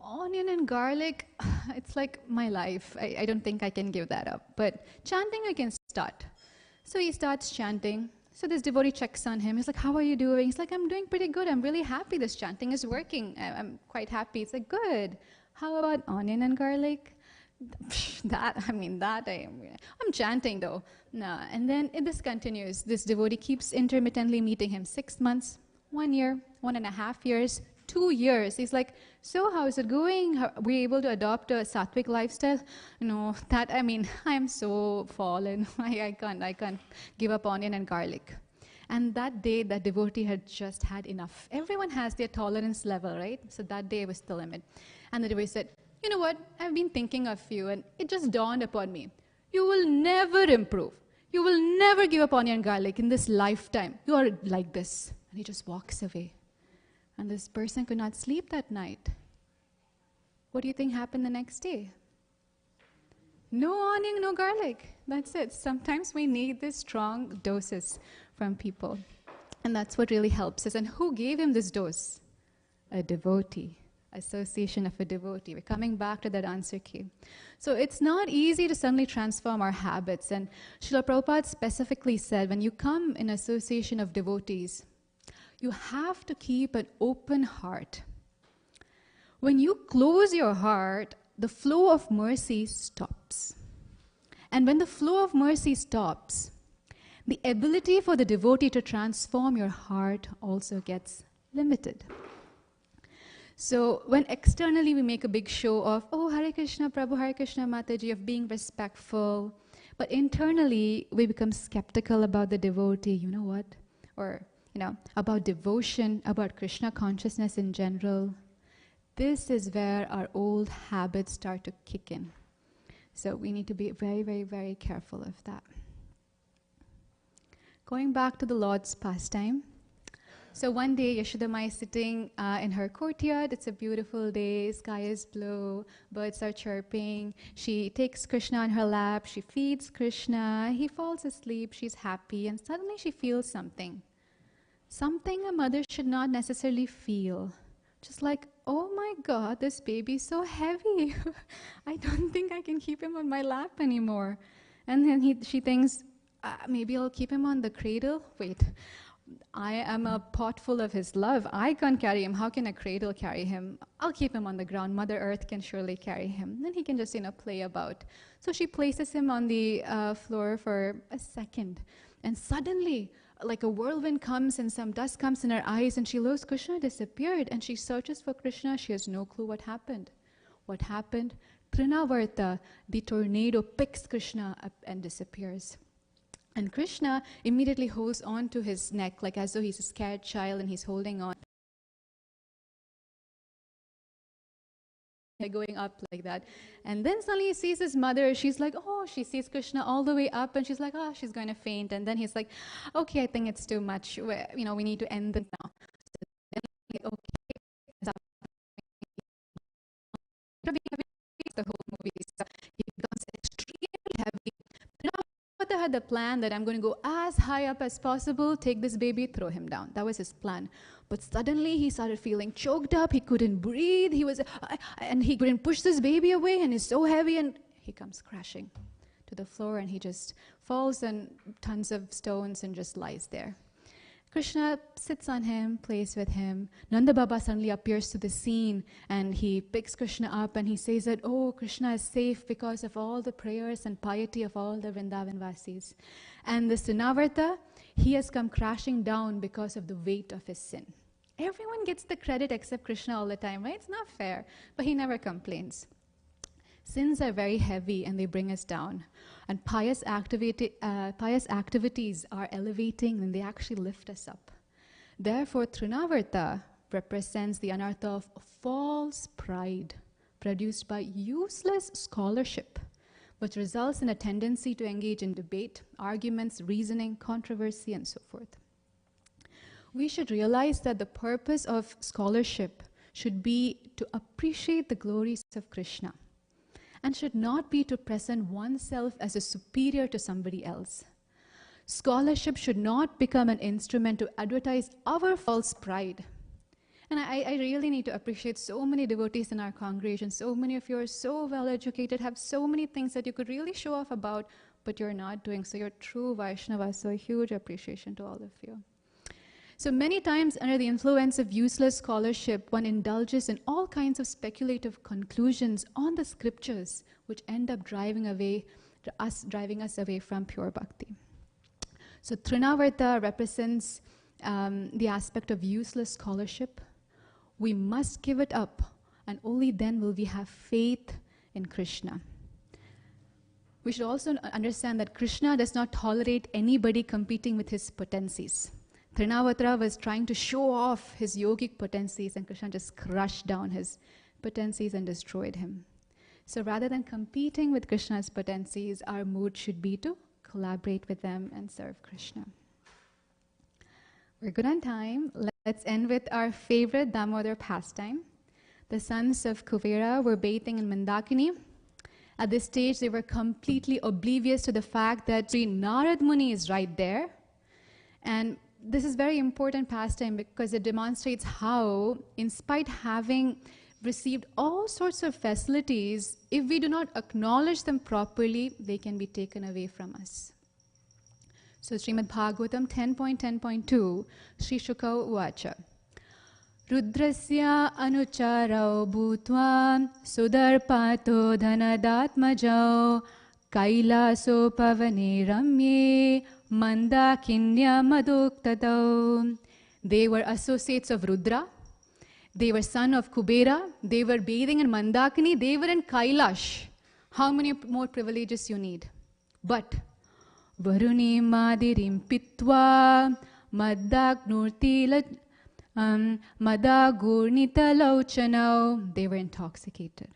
A: onion and garlic, it's like my life. I don't think I can give that up. But chanting I can start. So he starts chanting. So this devotee checks on him. He's like, how are you doing? He's like, I'm doing pretty good. I'm really happy this chanting is working. I'm quite happy. It's like, good. How about onion and garlic? I'm chanting though. No. And then this continues. This devotee keeps intermittently meeting him 6 months, 1 year, 1.5 years, 2 years. He's like, so how is it going? Were you able to adopt a sattvic lifestyle? I'm so fallen. I can't give up onion and garlic. And that day, that devotee had just had enough. Everyone has their tolerance level, right? So that day was the limit. And the devotee said, you know what, I've been thinking of you and it just dawned upon me. You will never improve. You will never give up onion and garlic in this lifetime. You are like this. And he just walks away. And this person could not sleep that night. What do you think happened the next day? No onion, no garlic. That's it. Sometimes we need these strong doses from people. And that's what really helps us. And who gave him this dose? A devotee. Association of a devotee. We're coming back to that answer key. So it's not easy to suddenly transform our habits. And Srila Prabhupada specifically said, when you come in association of devotees, you have to keep an open heart. When you close your heart, the flow of mercy stops. And when the flow of mercy stops, the ability for the devotee to transform your heart also gets limited. So when externally we make a big show of, oh, Hare Krishna, Prabhu, Hare Krishna, Mataji, of being respectful, but internally we become skeptical about the devotee, you know what? Or, about devotion, about Krishna consciousness in general. This is where our old habits start to kick in. So we need to be very, very, very careful of that. Going back to the Lord's pastime. So one day, Yashodama is sitting in her courtyard. It's a beautiful day. Sky is blue. Birds are chirping. She takes Krishna on her lap. She feeds Krishna. He falls asleep. She's happy. And suddenly she feels something. Something a mother should not necessarily feel. Just like, oh my God, this baby's so heavy. I don't think I can keep him on my lap anymore. And then she thinks, maybe I'll keep him on the cradle. Wait, I am a pot full of his love. I can't carry him. How can a cradle carry him? I'll keep him on the ground. Mother Earth can surely carry him. Then he can just, play about. So she places him on the floor for a second. And suddenly, like a whirlwind comes and some dust comes in her eyes and she looks, Krishna disappeared. And she searches for Krishna. She has no clue what happened. What happened? Prinavarta, the tornado, picks Krishna up and disappears. And Krishna immediately holds on to his neck, like as though he's a scared child and he's holding on. Going up like that. And then suddenly he sees his mother. She's like, oh, she sees Krishna all the way up and she's like, oh, she's going to faint. And then he's like, okay, I think it's too much. We need to end this now. So then, okay, the whole movie. So he becomes extremely heavy. Prabhupada had the plan that I'm going to go as high up as possible, take this baby, throw him down. That was his plan. But suddenly he started feeling choked up. He couldn't breathe. And he couldn't push this baby away. And he's so heavy. And he comes crashing to the floor. And he just falls on tons of stones and just lies there. Krishna sits on him, plays with him. Nanda Baba suddenly appears to the scene and he picks Krishna up and he says that, oh, Krishna is safe because of all the prayers and piety of all the Vrindavan Vasis. And the Srinavarta, he has come crashing down because of the weight of his sin. Everyone gets the credit except Krishna all the time, right? It's not fair, but he never complains. Sins are very heavy and they bring us down. And pious activities are elevating and they actually lift us up. Therefore, Trinavarta represents the anartha of false pride produced by useless scholarship, which results in a tendency to engage in debate, arguments, reasoning, controversy, and so forth. We should realize that the purpose of scholarship should be to appreciate the glories of Krishna, and should not be to present oneself as a superior to somebody else. Scholarship should not become an instrument to advertise our false pride. And I really need to appreciate so many devotees in our congregation. So many of you are so well educated, have so many things that you could really show off about, but you're not doing. So you're true Vaishnavas. So a huge appreciation to all of you. So many times under the influence of useless scholarship, one indulges in all kinds of speculative conclusions on the scriptures, which end up driving us away from pure bhakti. So Trinavarta represents the aspect of useless scholarship. We must give it up, and only then will we have faith in Krishna. We should also understand that Krishna does not tolerate anybody competing with his potencies. Trinavarta was trying to show off his yogic potencies, and Krishna just crushed down his potencies and destroyed him. So rather than competing with Krishna's potencies, our mood should be to collaborate with them and serve Krishna. We're good on time. Let's end with our favorite Damodar pastime. The sons of Kuvera were bathing in Mandakini. At this stage, they were completely oblivious to the fact that Sri Narad Muni is right there. And this is very important pastime because it demonstrates how, in spite having received all sorts of facilities, if we do not acknowledge them properly, they can be taken away from us. So Srimad Bhagavatam 10.10.2, Sri Shuka Uvacha. Rudrasya anucharau bhutva sudarpato dhanadatmajau kailaso pavane ramye mandakinya maduktatau. They were associates of Rudra. They were son of Kubera. They were bathing in Mandakini. They were in Kailash. How many more privileges you need? But Varuni madirim pitva madagurnitalouchanau. They were intoxicated.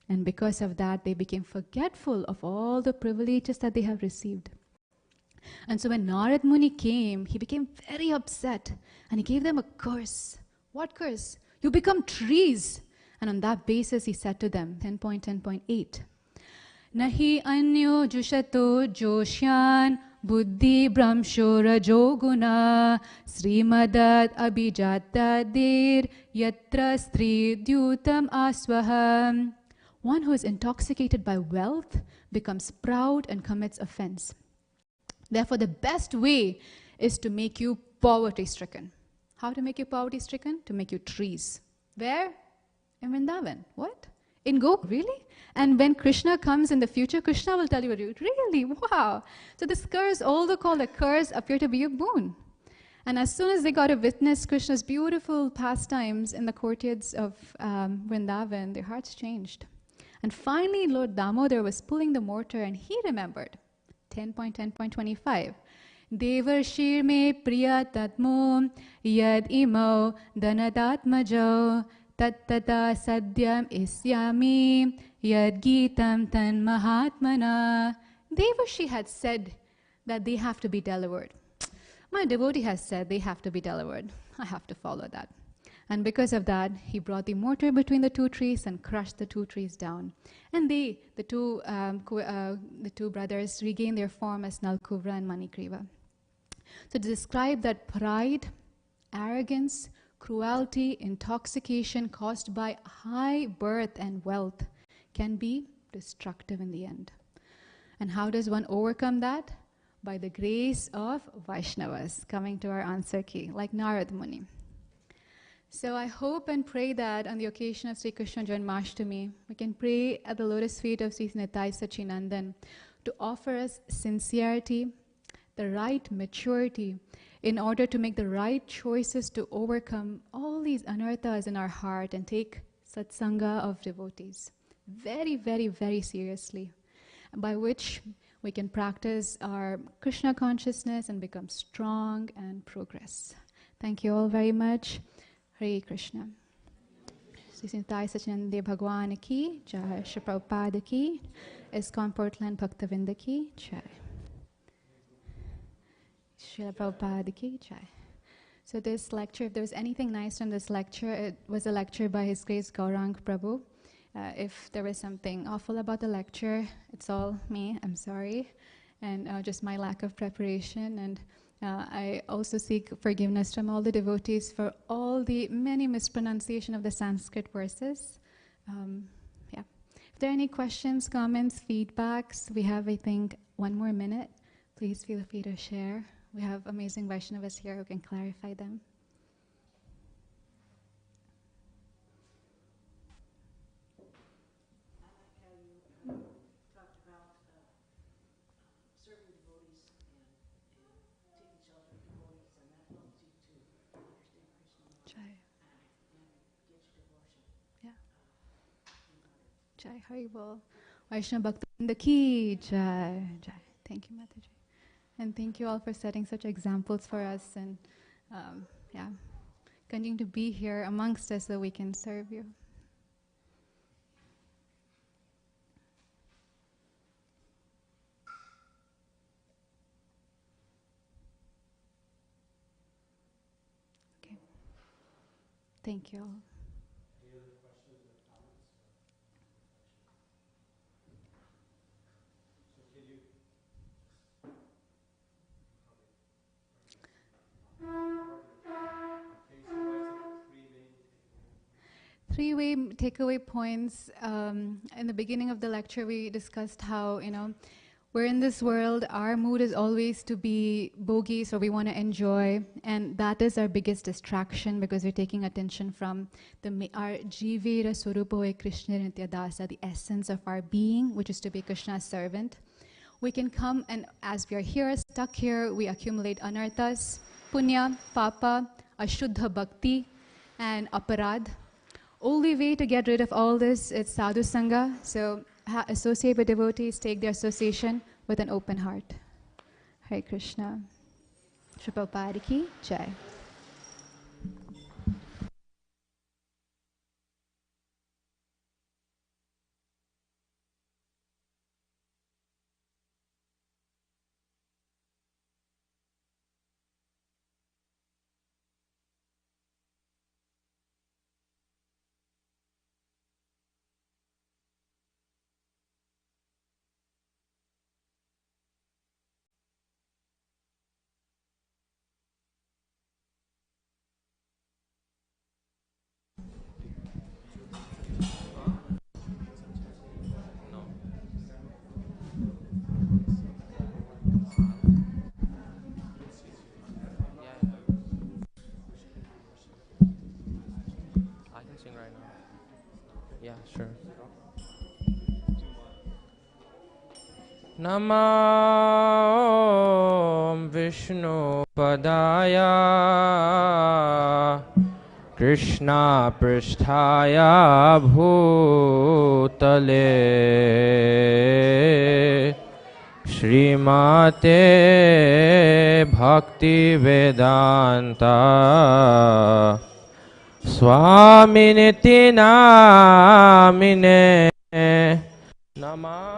A: And because of that, they became forgetful of all the privileges that they have received. And so when Narad Muni came, he became very upset and he gave them a curse. What curse? You become trees. And on that basis, he said to them, 10.10.8, Nahi anyo jushato joshyan buddhi brahmsho rajoguna srimadat abhijatadir yatra stri dyutam aswaham. One who is intoxicated by wealth becomes proud and commits offense. Therefore, the best way is to make you poverty-stricken. How to make you poverty-stricken? To make you trees. Where? In Vrindavan. What? In Gok, really? And when Krishna comes in the future, Krishna will tell you, really? Wow. So this curse, although called a curse, appear to be a boon. And as soon as they got to witness Krishna's beautiful pastimes in the courtyards of Vrindavan, their hearts changed. And finally, Lord Damodar was pulling the mortar and he remembered 10.10.25. Devarshir me priya tatmo yad imo danadatmajo tattata sadyam isyami yad gitam tan mahatmana. Devarshi had said that they have to be delivered. My devotee has said they have to be delivered. I have to follow that. And because of that, he brought the mortar between the two trees and crushed the two trees down. And the two brothers, regained their form as Nalkuvra and Manikriva. So to describe that pride, arrogance, cruelty, intoxication caused by high birth and wealth can be destructive in the end. And how does one overcome that? By the grace of Vaishnavas, coming to our answer key, like Narad Muni. So I hope and pray that on the occasion of Sri Krishna Janmashtami, we can pray at the lotus feet of Sri Nitai Sachinandan to offer us sincerity, the right maturity, in order to make the right choices to overcome all these anarthas in our heart and take satsanga of devotees very, very, very seriously, by which we can practice our Krishna consciousness and become strong and progress. Thank you all very much. Hare Krishna. Sri Nitai Sachinande Bhagwan ki jai, Shri Prabhupada ki, ISKCON Portland Bhaktavinda ki jai. Srila Prabhupada ki jai. So this lecture, if there was anything nice from this lecture, it was a lecture by His Grace Gaurang Prabhu. If there was something awful about the lecture, it's all me, I'm sorry, and just my lack of preparation. And I also seek forgiveness from all the devotees for all the many mispronunciation of the Sanskrit verses. Yeah. If there are any questions, comments, feedbacks, we have, I think, 1 more minute. Please feel free to share. We have amazing Vaishnavas here who can clarify them. Jai Haribol. Vaishnava Bhakta Ki Jai. Jai. Thank you, Mataji. And thank you all for setting such examples for us and continue to be here amongst us so we can serve you. Okay. Thank you all. Three takeaway points. In the beginning of the lecture, we discussed how, we're in this world, our mood is always to be bogey, so we want to enjoy, and that is our biggest distraction because we're taking attention from our Jivira Swarupoe Krishna Nitya Dasa, the essence of our being, which is to be Krishna's servant. We can come, and as we are here, stuck here, we accumulate anarthas, punya, papa, ashuddha bhakti, and aparad. Only way to get rid of all this is sadhu sangha. So associate with devotees, take their association with an open heart. Hare Krishna. Shri Prabhupada ki jai.
B: Namo Vishnu Padaya Krishna Pristhaya Bhutale Srimate Bhakti Vedanta Swaminiti Namine Namah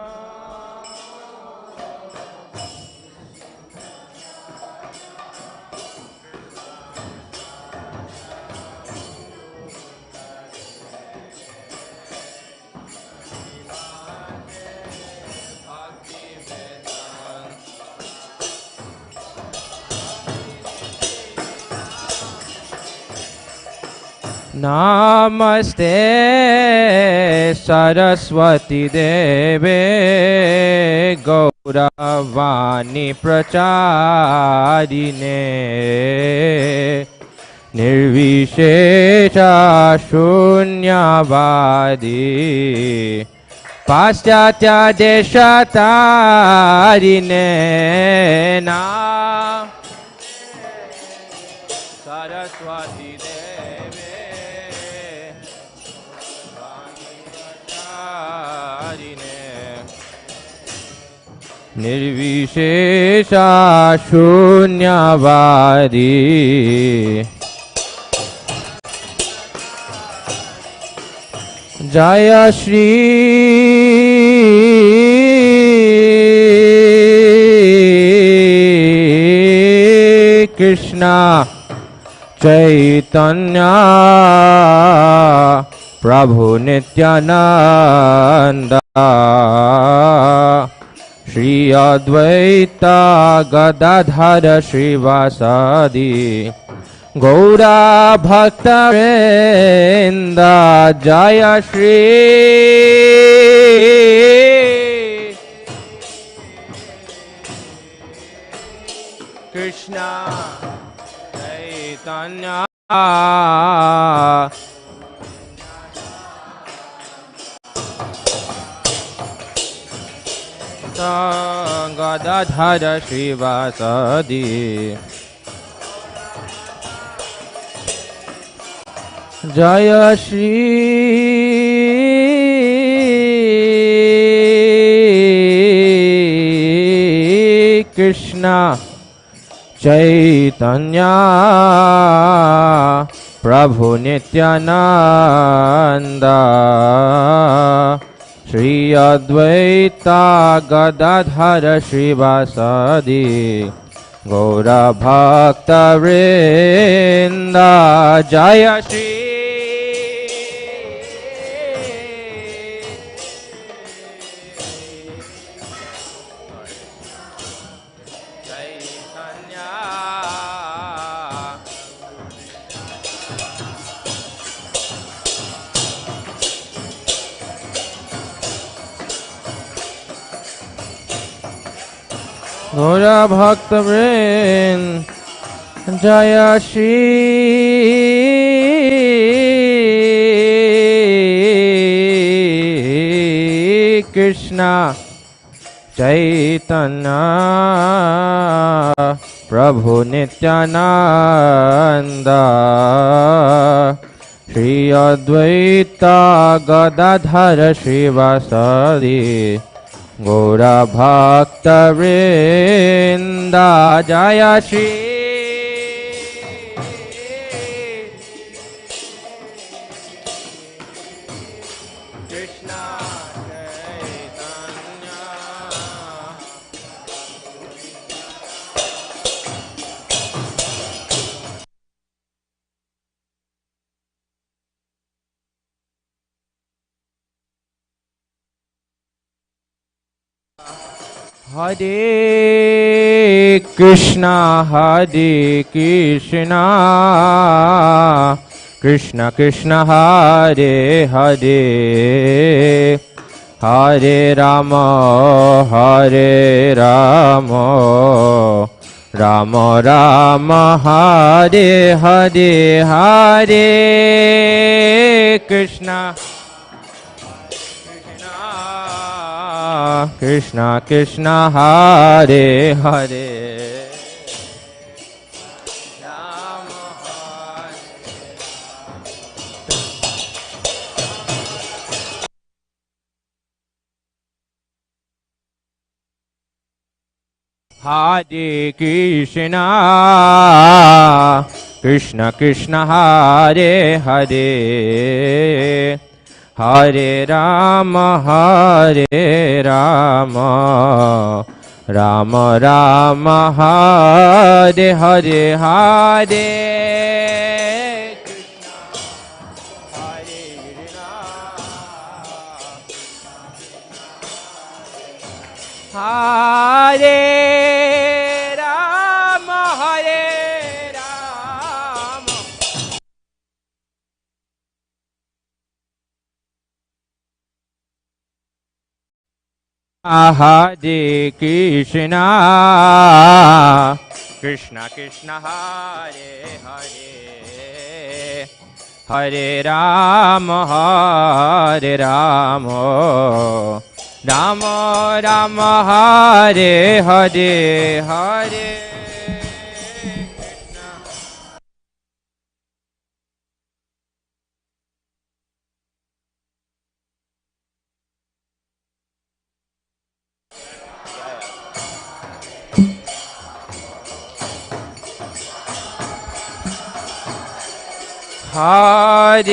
B: Namaste Saraswati Deve Gauravani Pracharine Nirvishesha Shunyavadi Paschatya Deshatarine Na Saraswati Nirvishesha Shunyavadi Jaya Shri Krishna Chaitanya Prabhu Nityananda Shri Advaita Gadadhara Srivasadi Gaura Bhakta Vrinda Jaya Shri Krishna Chaitanya Gadadhara Srivasadi Jaya Shri Krishna Chaitanya Prabhu Nityananda Shri Advaita Gadadhara Srivasadi Gaura Bhakta Vrinda Jaya Shri Gaura Bhakta Vrinda Jaya Shri Krishna Chaitanya Prabhu Nityananda Shri Advaita Gadadhara Srivasadi Gaura Bhakta Vrinda Jaya Shri Krishna Chaitanya Hare Krishna Krishna Krishna Hare Hare Hare Rama Rama Rama Hare Hare Hare Krishna Krishna Krishna Hare Hare Hare Krishna Krishna Krishna Hare Hare Hare Rama Hare Rama Rama Rama Hare Hare Hare Hare Rama Hare Rama Hare Krishna Krishna Krishna Hare Hare Hare Rama Hare Rama Rama Rama Hare Hare Hare Hare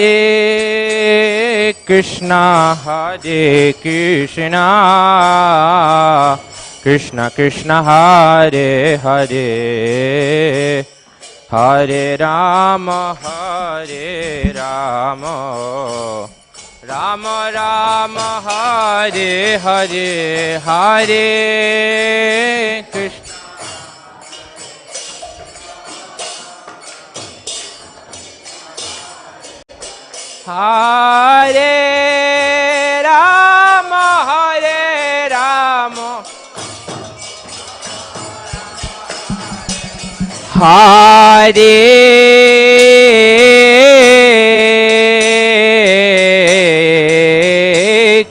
B: Krishna Hare Krishna Krishna Krishna Hare Hare Hare Rama Hare Rama Rama Rama Hare Hare Hare Krishna Hare Rama Hare Rama Hare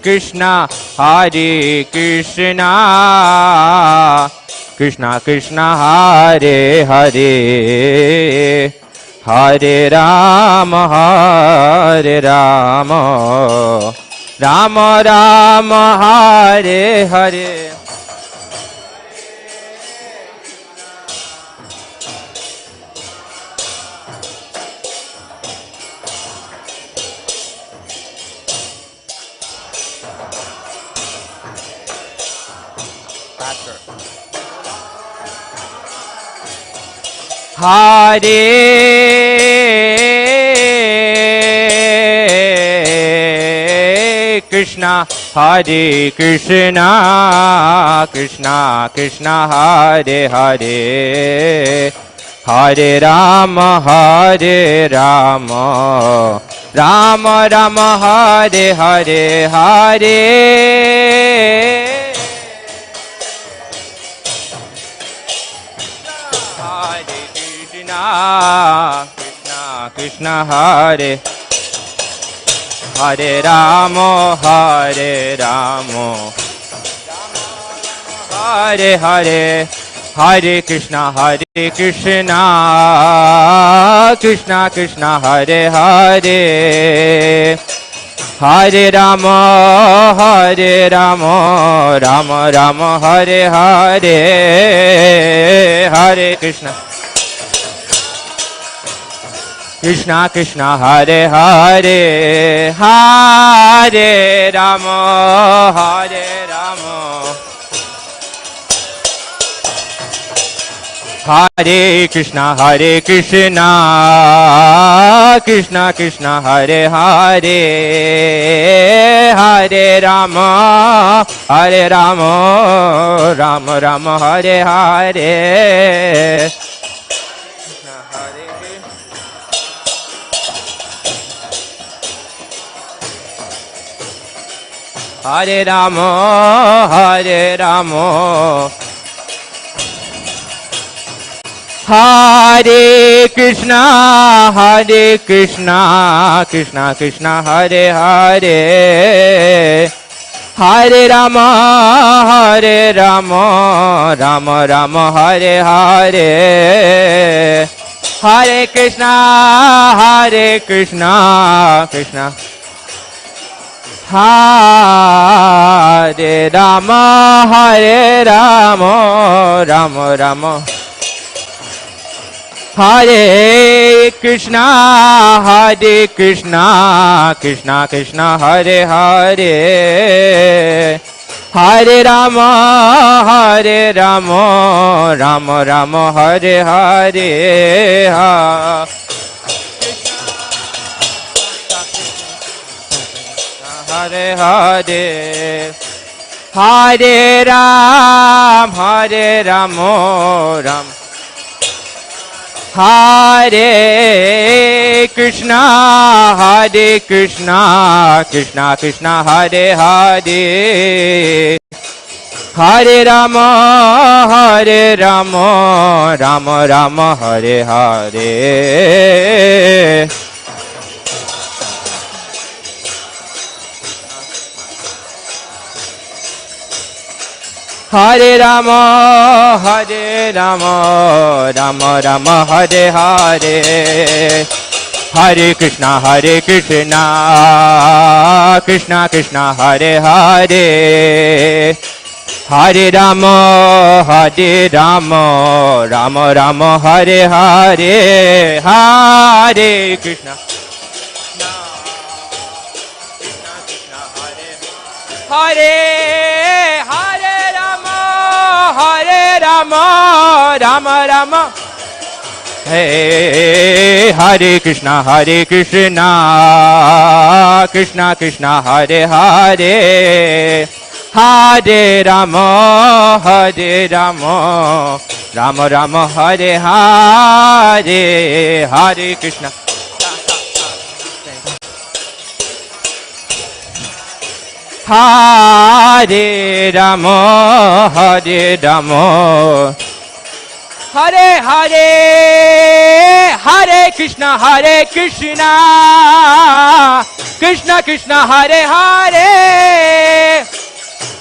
B: Krishna Hare Krishna Krishna Krishna Hare Hare Hare Rama Hare Rama Rama Rama Hare Hare Hare Krishna Hare Krishna Krishna Krishna Hare Hare Hare Rama Hare Rama Rama Rama Hare Hare Hare Krishna Krishna Hare Hare Rama Hare Rama Hare Hare Hare Krishna Krishna Krishna Hare Hare Hare Rama Rama Rama Hare Hare Hare Krishna Krishna Hare Hare Hare Rama Hare Krishna Krishna Krishna Hare Hare Hare Rama Rama Rama Hare Hare Hare Rama Hare Krishna Krishna Krishna Hare Hare Hare Rama, Hare Rama, Rama Rama, Hare Hare. Hare Krishna, Hare Krishna, Krishna. Hare Rama, Hare Rama, Rama Rama. Hare Krishna, Hare Krishna, Krishna Krishna, Hare Hare. Hare Rama, Hare Rama, Rama Rama, Hare Hare. Hare Hare. Hare Ram, Hare Rama, Ram. Hare Krishna, Hare Krishna, Krishna Krishna, Hare Hare. Hare Rama, Hare Rama, Rama Rama, Hare Hare. Hare Rama, Hare Rama, Rama Rama, Hare Hare. Hare Krishna, Krishna Krishna, Hare Hare. Hare Rama, Rama Rama, Hare Hare. Hare Krishna, Hare Hare Rama, Hare Rama, Rama Rama. Hey, Hare Krishna, Krishna Krishna, Hare Hare. Hare Rama, Rama Rama, Hare Hare. Hare Krishna. Hare Rama, Hare Rama. Hare Hare, Hare Krishna, Krishna Krishna, Hare Hare.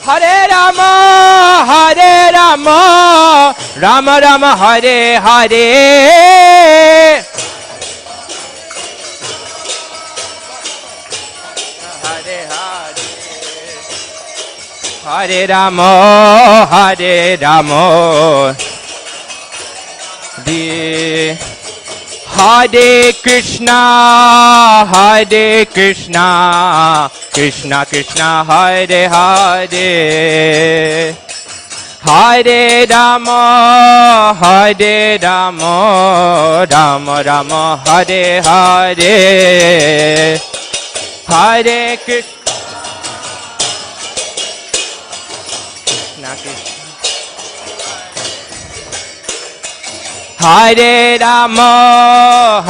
B: Hare Rama, Rama Rama, Hare Hare. Hare Hare. Hare Rama, Hare Rama. Hare Krishna, Krishna Krishna, Hare Hare. Hare Rama, Rama Rama, Hare Hare. Hare Krishna, Hare Rama,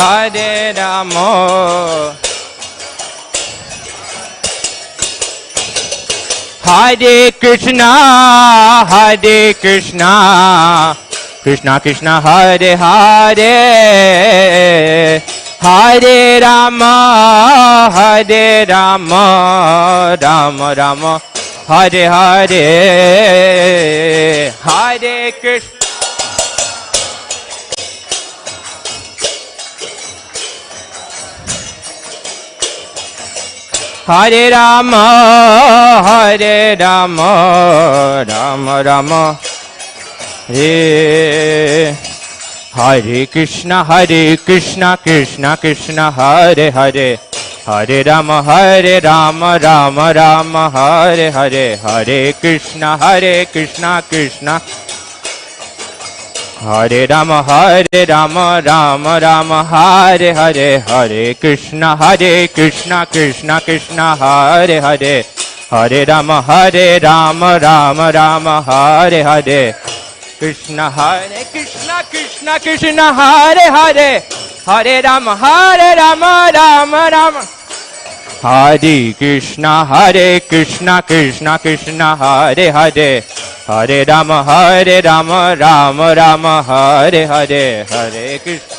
B: Hare Krishna, Krishna Krishna, Hare Hare. Hare Rama, Rama Rama, Hare Hare. Hare Krishna. Hare Rama, Rama Rama, Hare Krishna, Krishna Krishna, Hare Hare. Hare Rama, Rama Rama, Hare Hare. Hare Krishna, Krishna. Hare Rama, Rama Rama, Hare Hare. Hare Krishna, Krishna Krishna, Hare Hare. Hare Rama, Rama Rama, Hare Hare. Krishna, Krishna Krishna, Hare Hare. Hare Rama, Rama Rama. Hare Krishna, Krishna Krishna, Hare Hare. Hare Rama, Rama Rama, Hare Hare. Hare Krishna.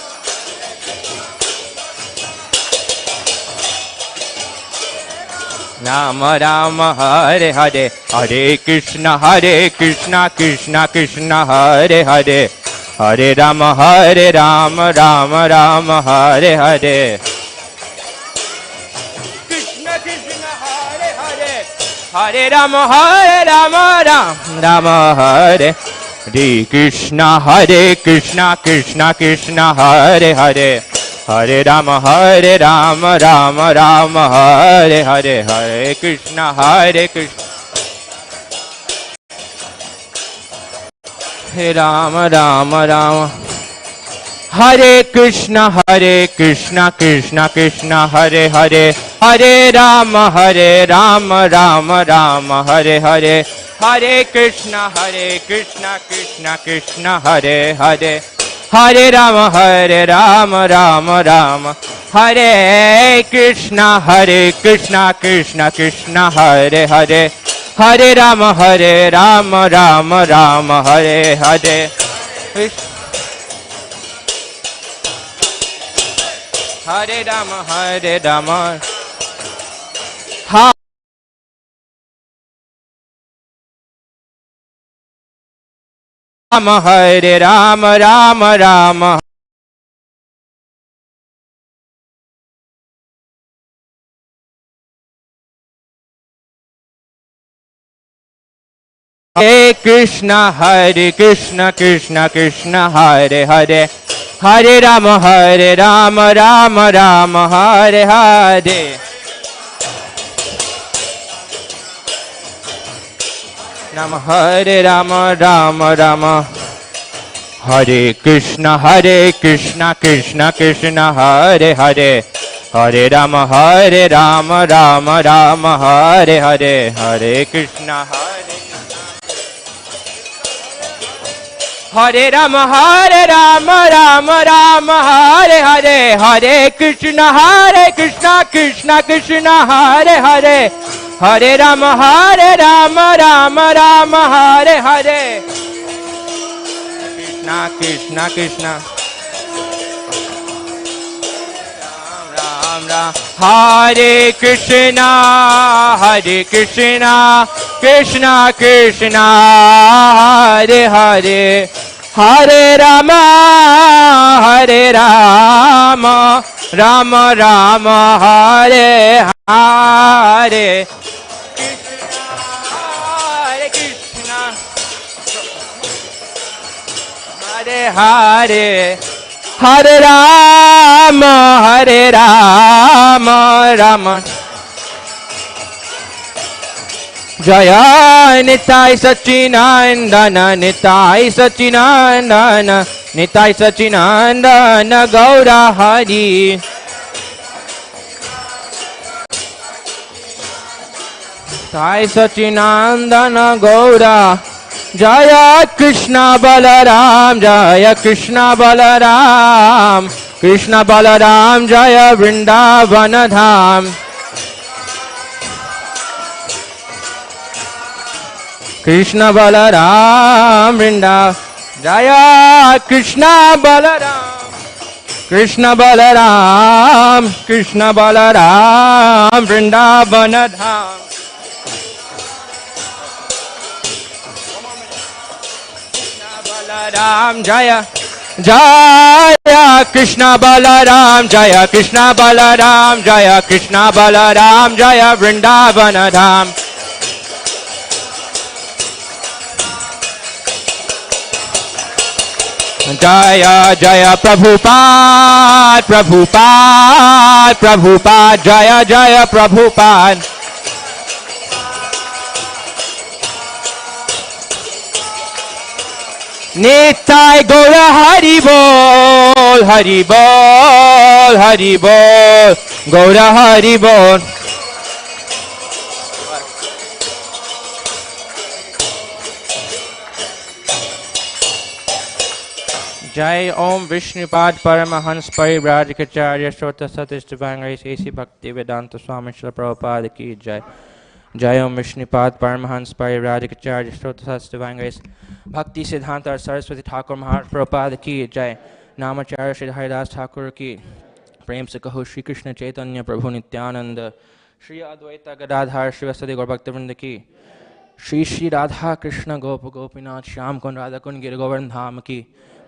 B: Ram Ram Hare Hare Hare Krishna Krishna Krishna Hare Hare Hare Ram Ram Ram Hare Hare Krishna Krishna Hare Hare Hare Ram Ram Ram Hare Hare Krishna Krishna Krishna Hare Hare Hare Ram Ram Ram Hare Hare Hare Krishna Hare Ram Ram Hare Krishna Krishna Krishna Hare Hare Hare Ram Ram Ram Hare Hare Hare Krishna Krishna Krishna Hare Hare Hare Ram Ram Ram Hare Krishna Krishna Krishna Hare Hare Hare Ram Ram Ram Hare Hare Hare Ram Hare Ram Ram Ram Hare Krishna Krishna Krishna Hare Hare Hare Ram Ram Ram Hare Hare Nam Hare Ram Ram Ram Hare Krishna Krishna Krishna Hare Hare Hare Ram Ram Ram Hare Hare Hare Krishna Hare Ram Ram Ram Hare Hare Hare Krishna Krishna Hare Hare Hare Ram Ram Hare Hare Krishna Krishna Ram Ram Hare Krishna Krishna Krishna Hare Hare Hare Rama Rama Rama Hare Hare Krishna Hare Hare Hare Rama Rama Jaya Nitai Sachinandana Nitai Sachinandana Nitai Sachinandana Gaura Hari Nitai Sachinandana Gaura Jaya Krishna Balaram Jaya Krishna Balaram Krishna Balaram Jaya Vrindavana Dham Krishna Balaram Vrinda Jaya Krishna Balaram Krishna Balaram Krishna Balaram Vrindavana Dham Balaram Jaya Jaya Krishna Balaram Jaya Krishna Balaram Jaya Krishna Balaram Jaya Vrindavana Dham Jaya Jaya Prabhupada Prabhupada Prabhupada Jaya Jaya Prabhupada Nitai Gaura Hari Bol Hari Bol Hari Bol Gaura Hari Bol Jai Om Vishnupad Paramahans Parivrajikacharya Shrota Satish Divine Grace AC Bhakti Vedanta Swami Srila Prabhupada Ki Jai Jai Om Vishnupad Paramahans Parivrajikacharya Shrota Satish Divine Grace Bhakti Siddhanta Saraswati Thakur Maharaj Prabhupada Ki Jai Namacharya Shri Haridas Thakur Ki Prem Se Kaho Shri Krishna Chaitanya Prabhu Nityananda Shri Advaita Gadadhar शिवसदि गौरभक्तवृंद की, श्री श्री राधा कृष्ण गोप गोपीनाथ श्याम कुंड राधा कुंड गिर गोवर्धन धाम की,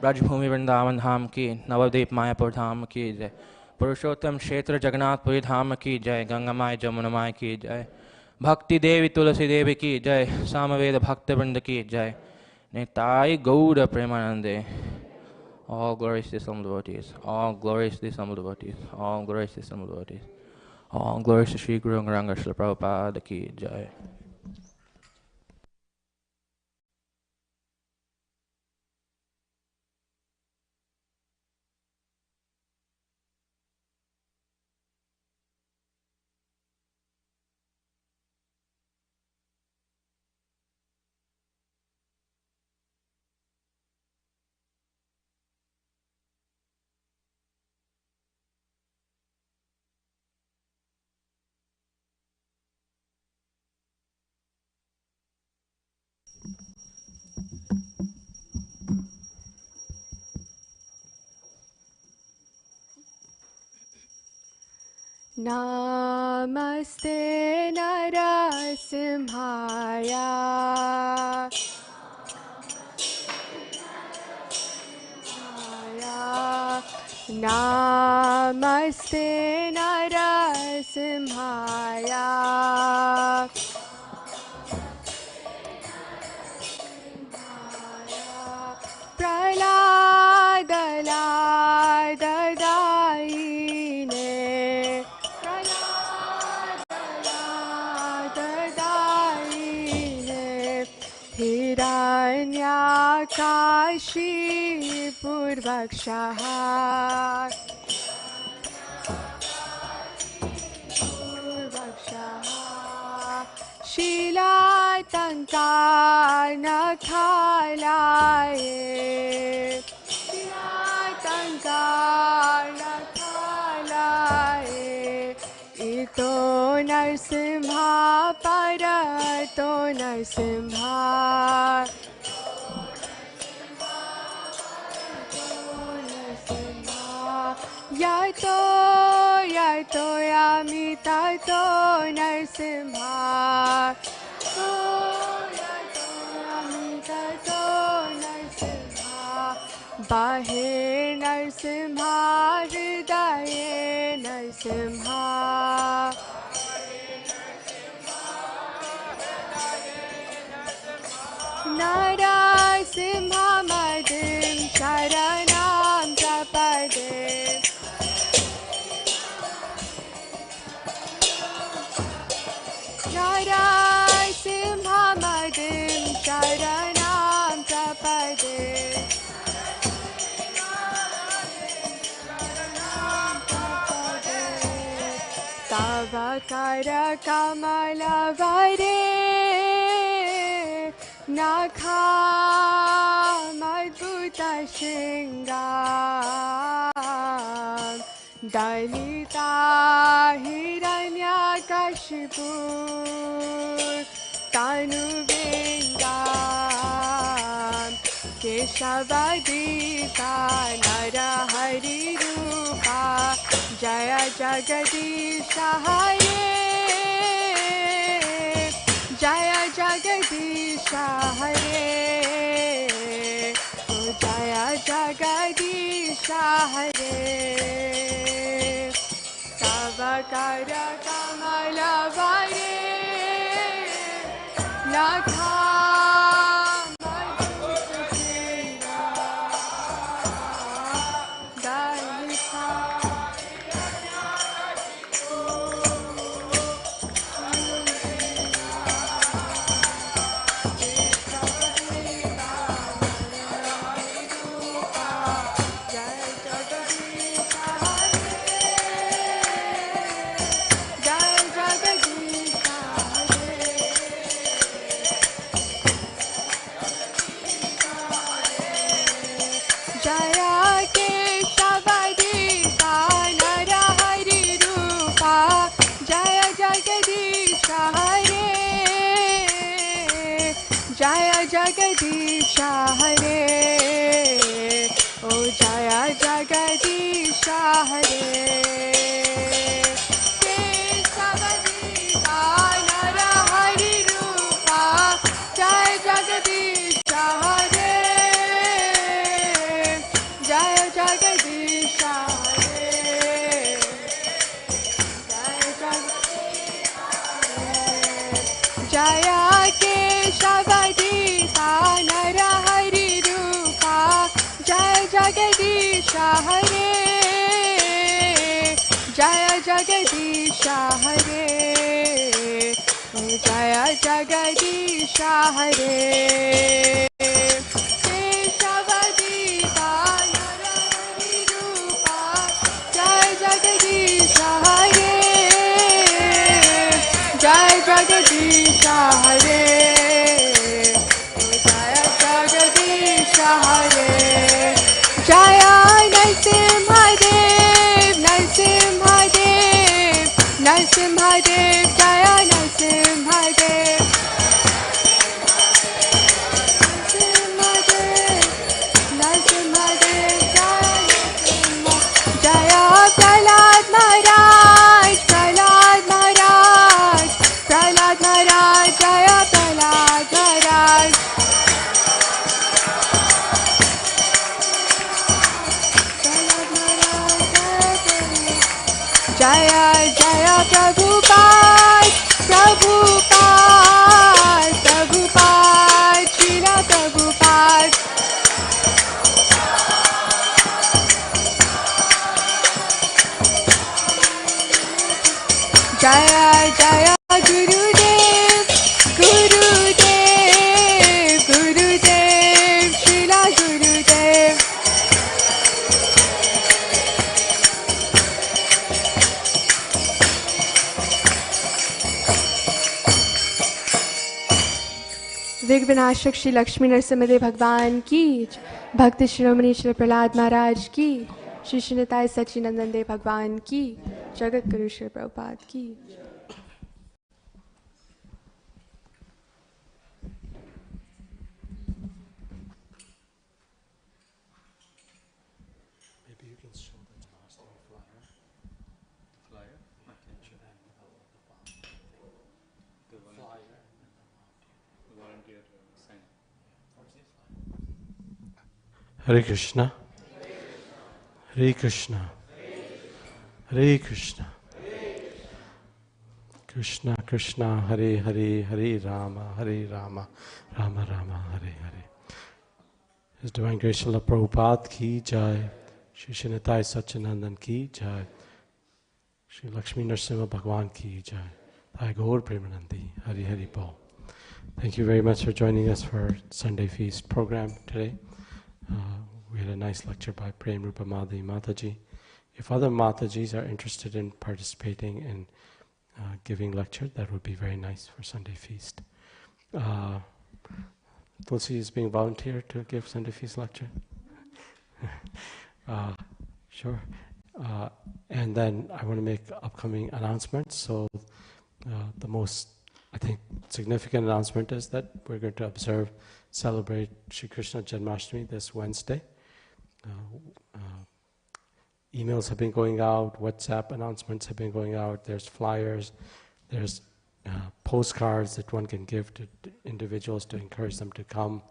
B: ब्रजभूमि वृंदावन धाम की, नवद्वीप मायापुर धाम की जय। पुरुषोत्तम क्षेत्र जगन्नाथपुरी धाम की जय। Ganga my Jamuna my की जय। भक्ति देवी तुलसी देवी की जय। सामवेद भक्तवृंद की जय। निताय गौर प्रेमानंदे। All glories to the Son of the devotees. All glories to the Son of the devotees. All glories to the Son of the devotees. All glories to Sri Guru Gauranga Srila Prabhupada ki jai.
C: Namaste Narasimhaya. Namaste Narasimhaya. Praladadaine. Hiranyakashi Purvakshaha. Shilatankarnathalaye. Shilatankarnathalaye. Ito Narsimha Parato Narsimha. Yato yato yamitato Narsimha. Yato yamitato Narsimha. Bahir Narsimha, Hridaye Narsimha. Narasimha Madhim Sharanam Prapade. Narasimha Madhim Sharanam Prapade. Tavakara Kamala Vare. Nakha Madhuta Shringam. Dalita Hiranyakashipu Tanu Vingam. Keshavadita Narahari Rupa. Jaya Jagadisha Hare. Jaya Jagadisha Hare. Oh Jaya Jagadisha Hare. Tavakara Kamala Vare. Nakha Jagadisha Hare. Oh Jaya Jagadisha Hare. Keshavadita Jagadisha Hare Keshavadita Narahari Rupa Jai Jagadisha Hare Jai Jagadisha Hare Jaya Jagadisha Hare Jaya Narasimhadev Narasimhadev Narasimhadev Jaya Narasimhadev Narasimhadev Jaya Prahlad Maharaj Prahlad Maharaj Prahlad Maharaj Jaya Prahlad Maharaj Jaya Jaya Prabhupada Prabhupada Prabhupada Srila Prabhupada Jaya Jaya Gurudev Gurudev Gurudev Srila Gurudev विघ्नविनाशक Shri Lakshmi Narasimhadeva भगवान की भक्त शिरोमणि श्री प्रहलाद महाराज की श्री श्रीनिताय सच्चिनंदन देव भगवान की जगत गुरु श्री प्रभुपाद की
D: Hare Krishna, Hare Krishna, Hare Krishna, Krishna Krishna, Hare Hare, Hare Rama, Rama Rama, Hare Hare. His Divine Grace Srila Prabhupada ki jai, Shri Shinitai Satchinandan ki jai, Shri Lakshmi Narasimha Bhagwan ki jai, Thai Gaur Premanandi, Hare Hare Bol. Thank you very much for joining us for our Sunday Feast program today. We had a nice lecture by Premarupa Madhavi Mataji. If other Matajis are interested in participating in giving lecture, that would be very nice for Sunday Feast. Tulsi is being volunteered to give Sunday Feast lecture. Sure. And then I want to make upcoming announcements. So the most, I think, significant announcement is that we're going to celebrate Shri Krishna Janmashtami this Wednesday. Emails have been going out, WhatsApp announcements have been going out, there's flyers, there's postcards that one can give to individuals to encourage them to come,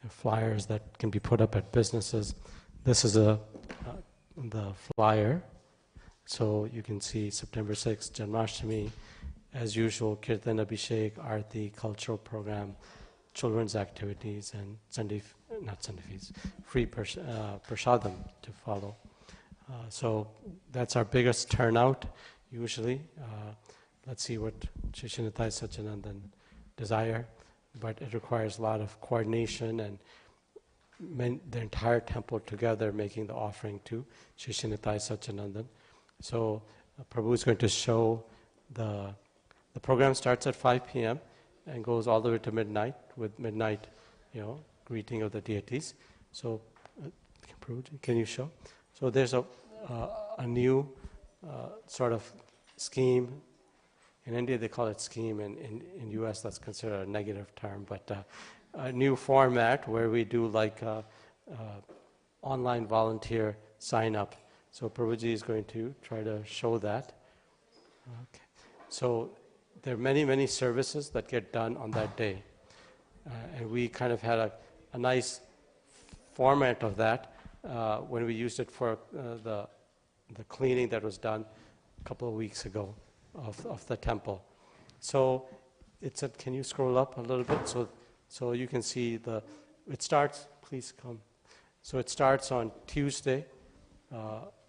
D: flyers that can be put up at businesses. This is the flyer, so you can see September 6th, Janmashtami, as usual, Kirtan Abhishek, Arti, cultural program, children's activities, and not Sunday feast, free prasadam to follow. So that's our biggest turnout usually. Let's see what Shri Shinitai Satchinandan desire, but it requires a lot of coordination and the entire temple together making the offering to Shri Shinitai Satchinandan. So Prabhu is going to show the program starts at 5 p.m. and goes all the way to midnight with midnight, greeting of the deities. So, can you show? So there's a new sort of scheme. In India they call it scheme, and in US that's considered a negative term, but a new format where we do like online volunteer sign up. So Prabhuji is going to try to show that. Okay. So there are many, many services that get done on that day. And we kind of had a nice format of that when we used it for the cleaning that was done a couple of weeks ago of the temple. So can you scroll up a little bit so you can see it starts, please come. So it starts on Tuesday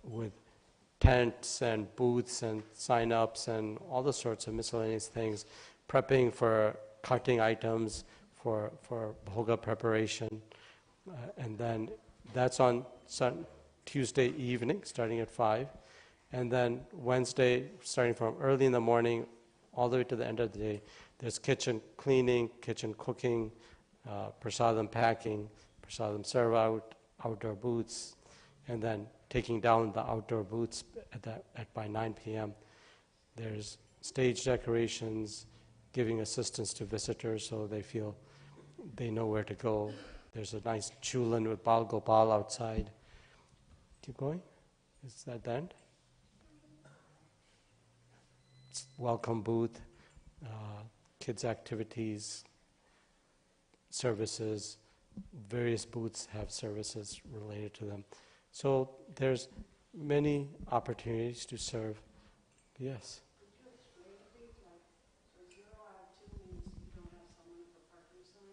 D: with tents and booths and sign-ups and all the sorts of miscellaneous things. prepping for cutting items for bhoga preparation. And then that's on Tuesday evening, starting at 5. And then Wednesday, starting from early in the morning all the way to the end of the day, there's kitchen cleaning, kitchen cooking, prasadam packing, prasadam serve out, outdoor booths, and then taking down the outdoor booths by 9 p.m. There's stage decorations, giving assistance to visitors so they feel they know where to go. There's a nice chulan with Bal Gopal outside. Keep going. Is that the end? Welcome booth, kids' activities, services. Various booths have services related to them. So there's many opportunities to serve. Yes.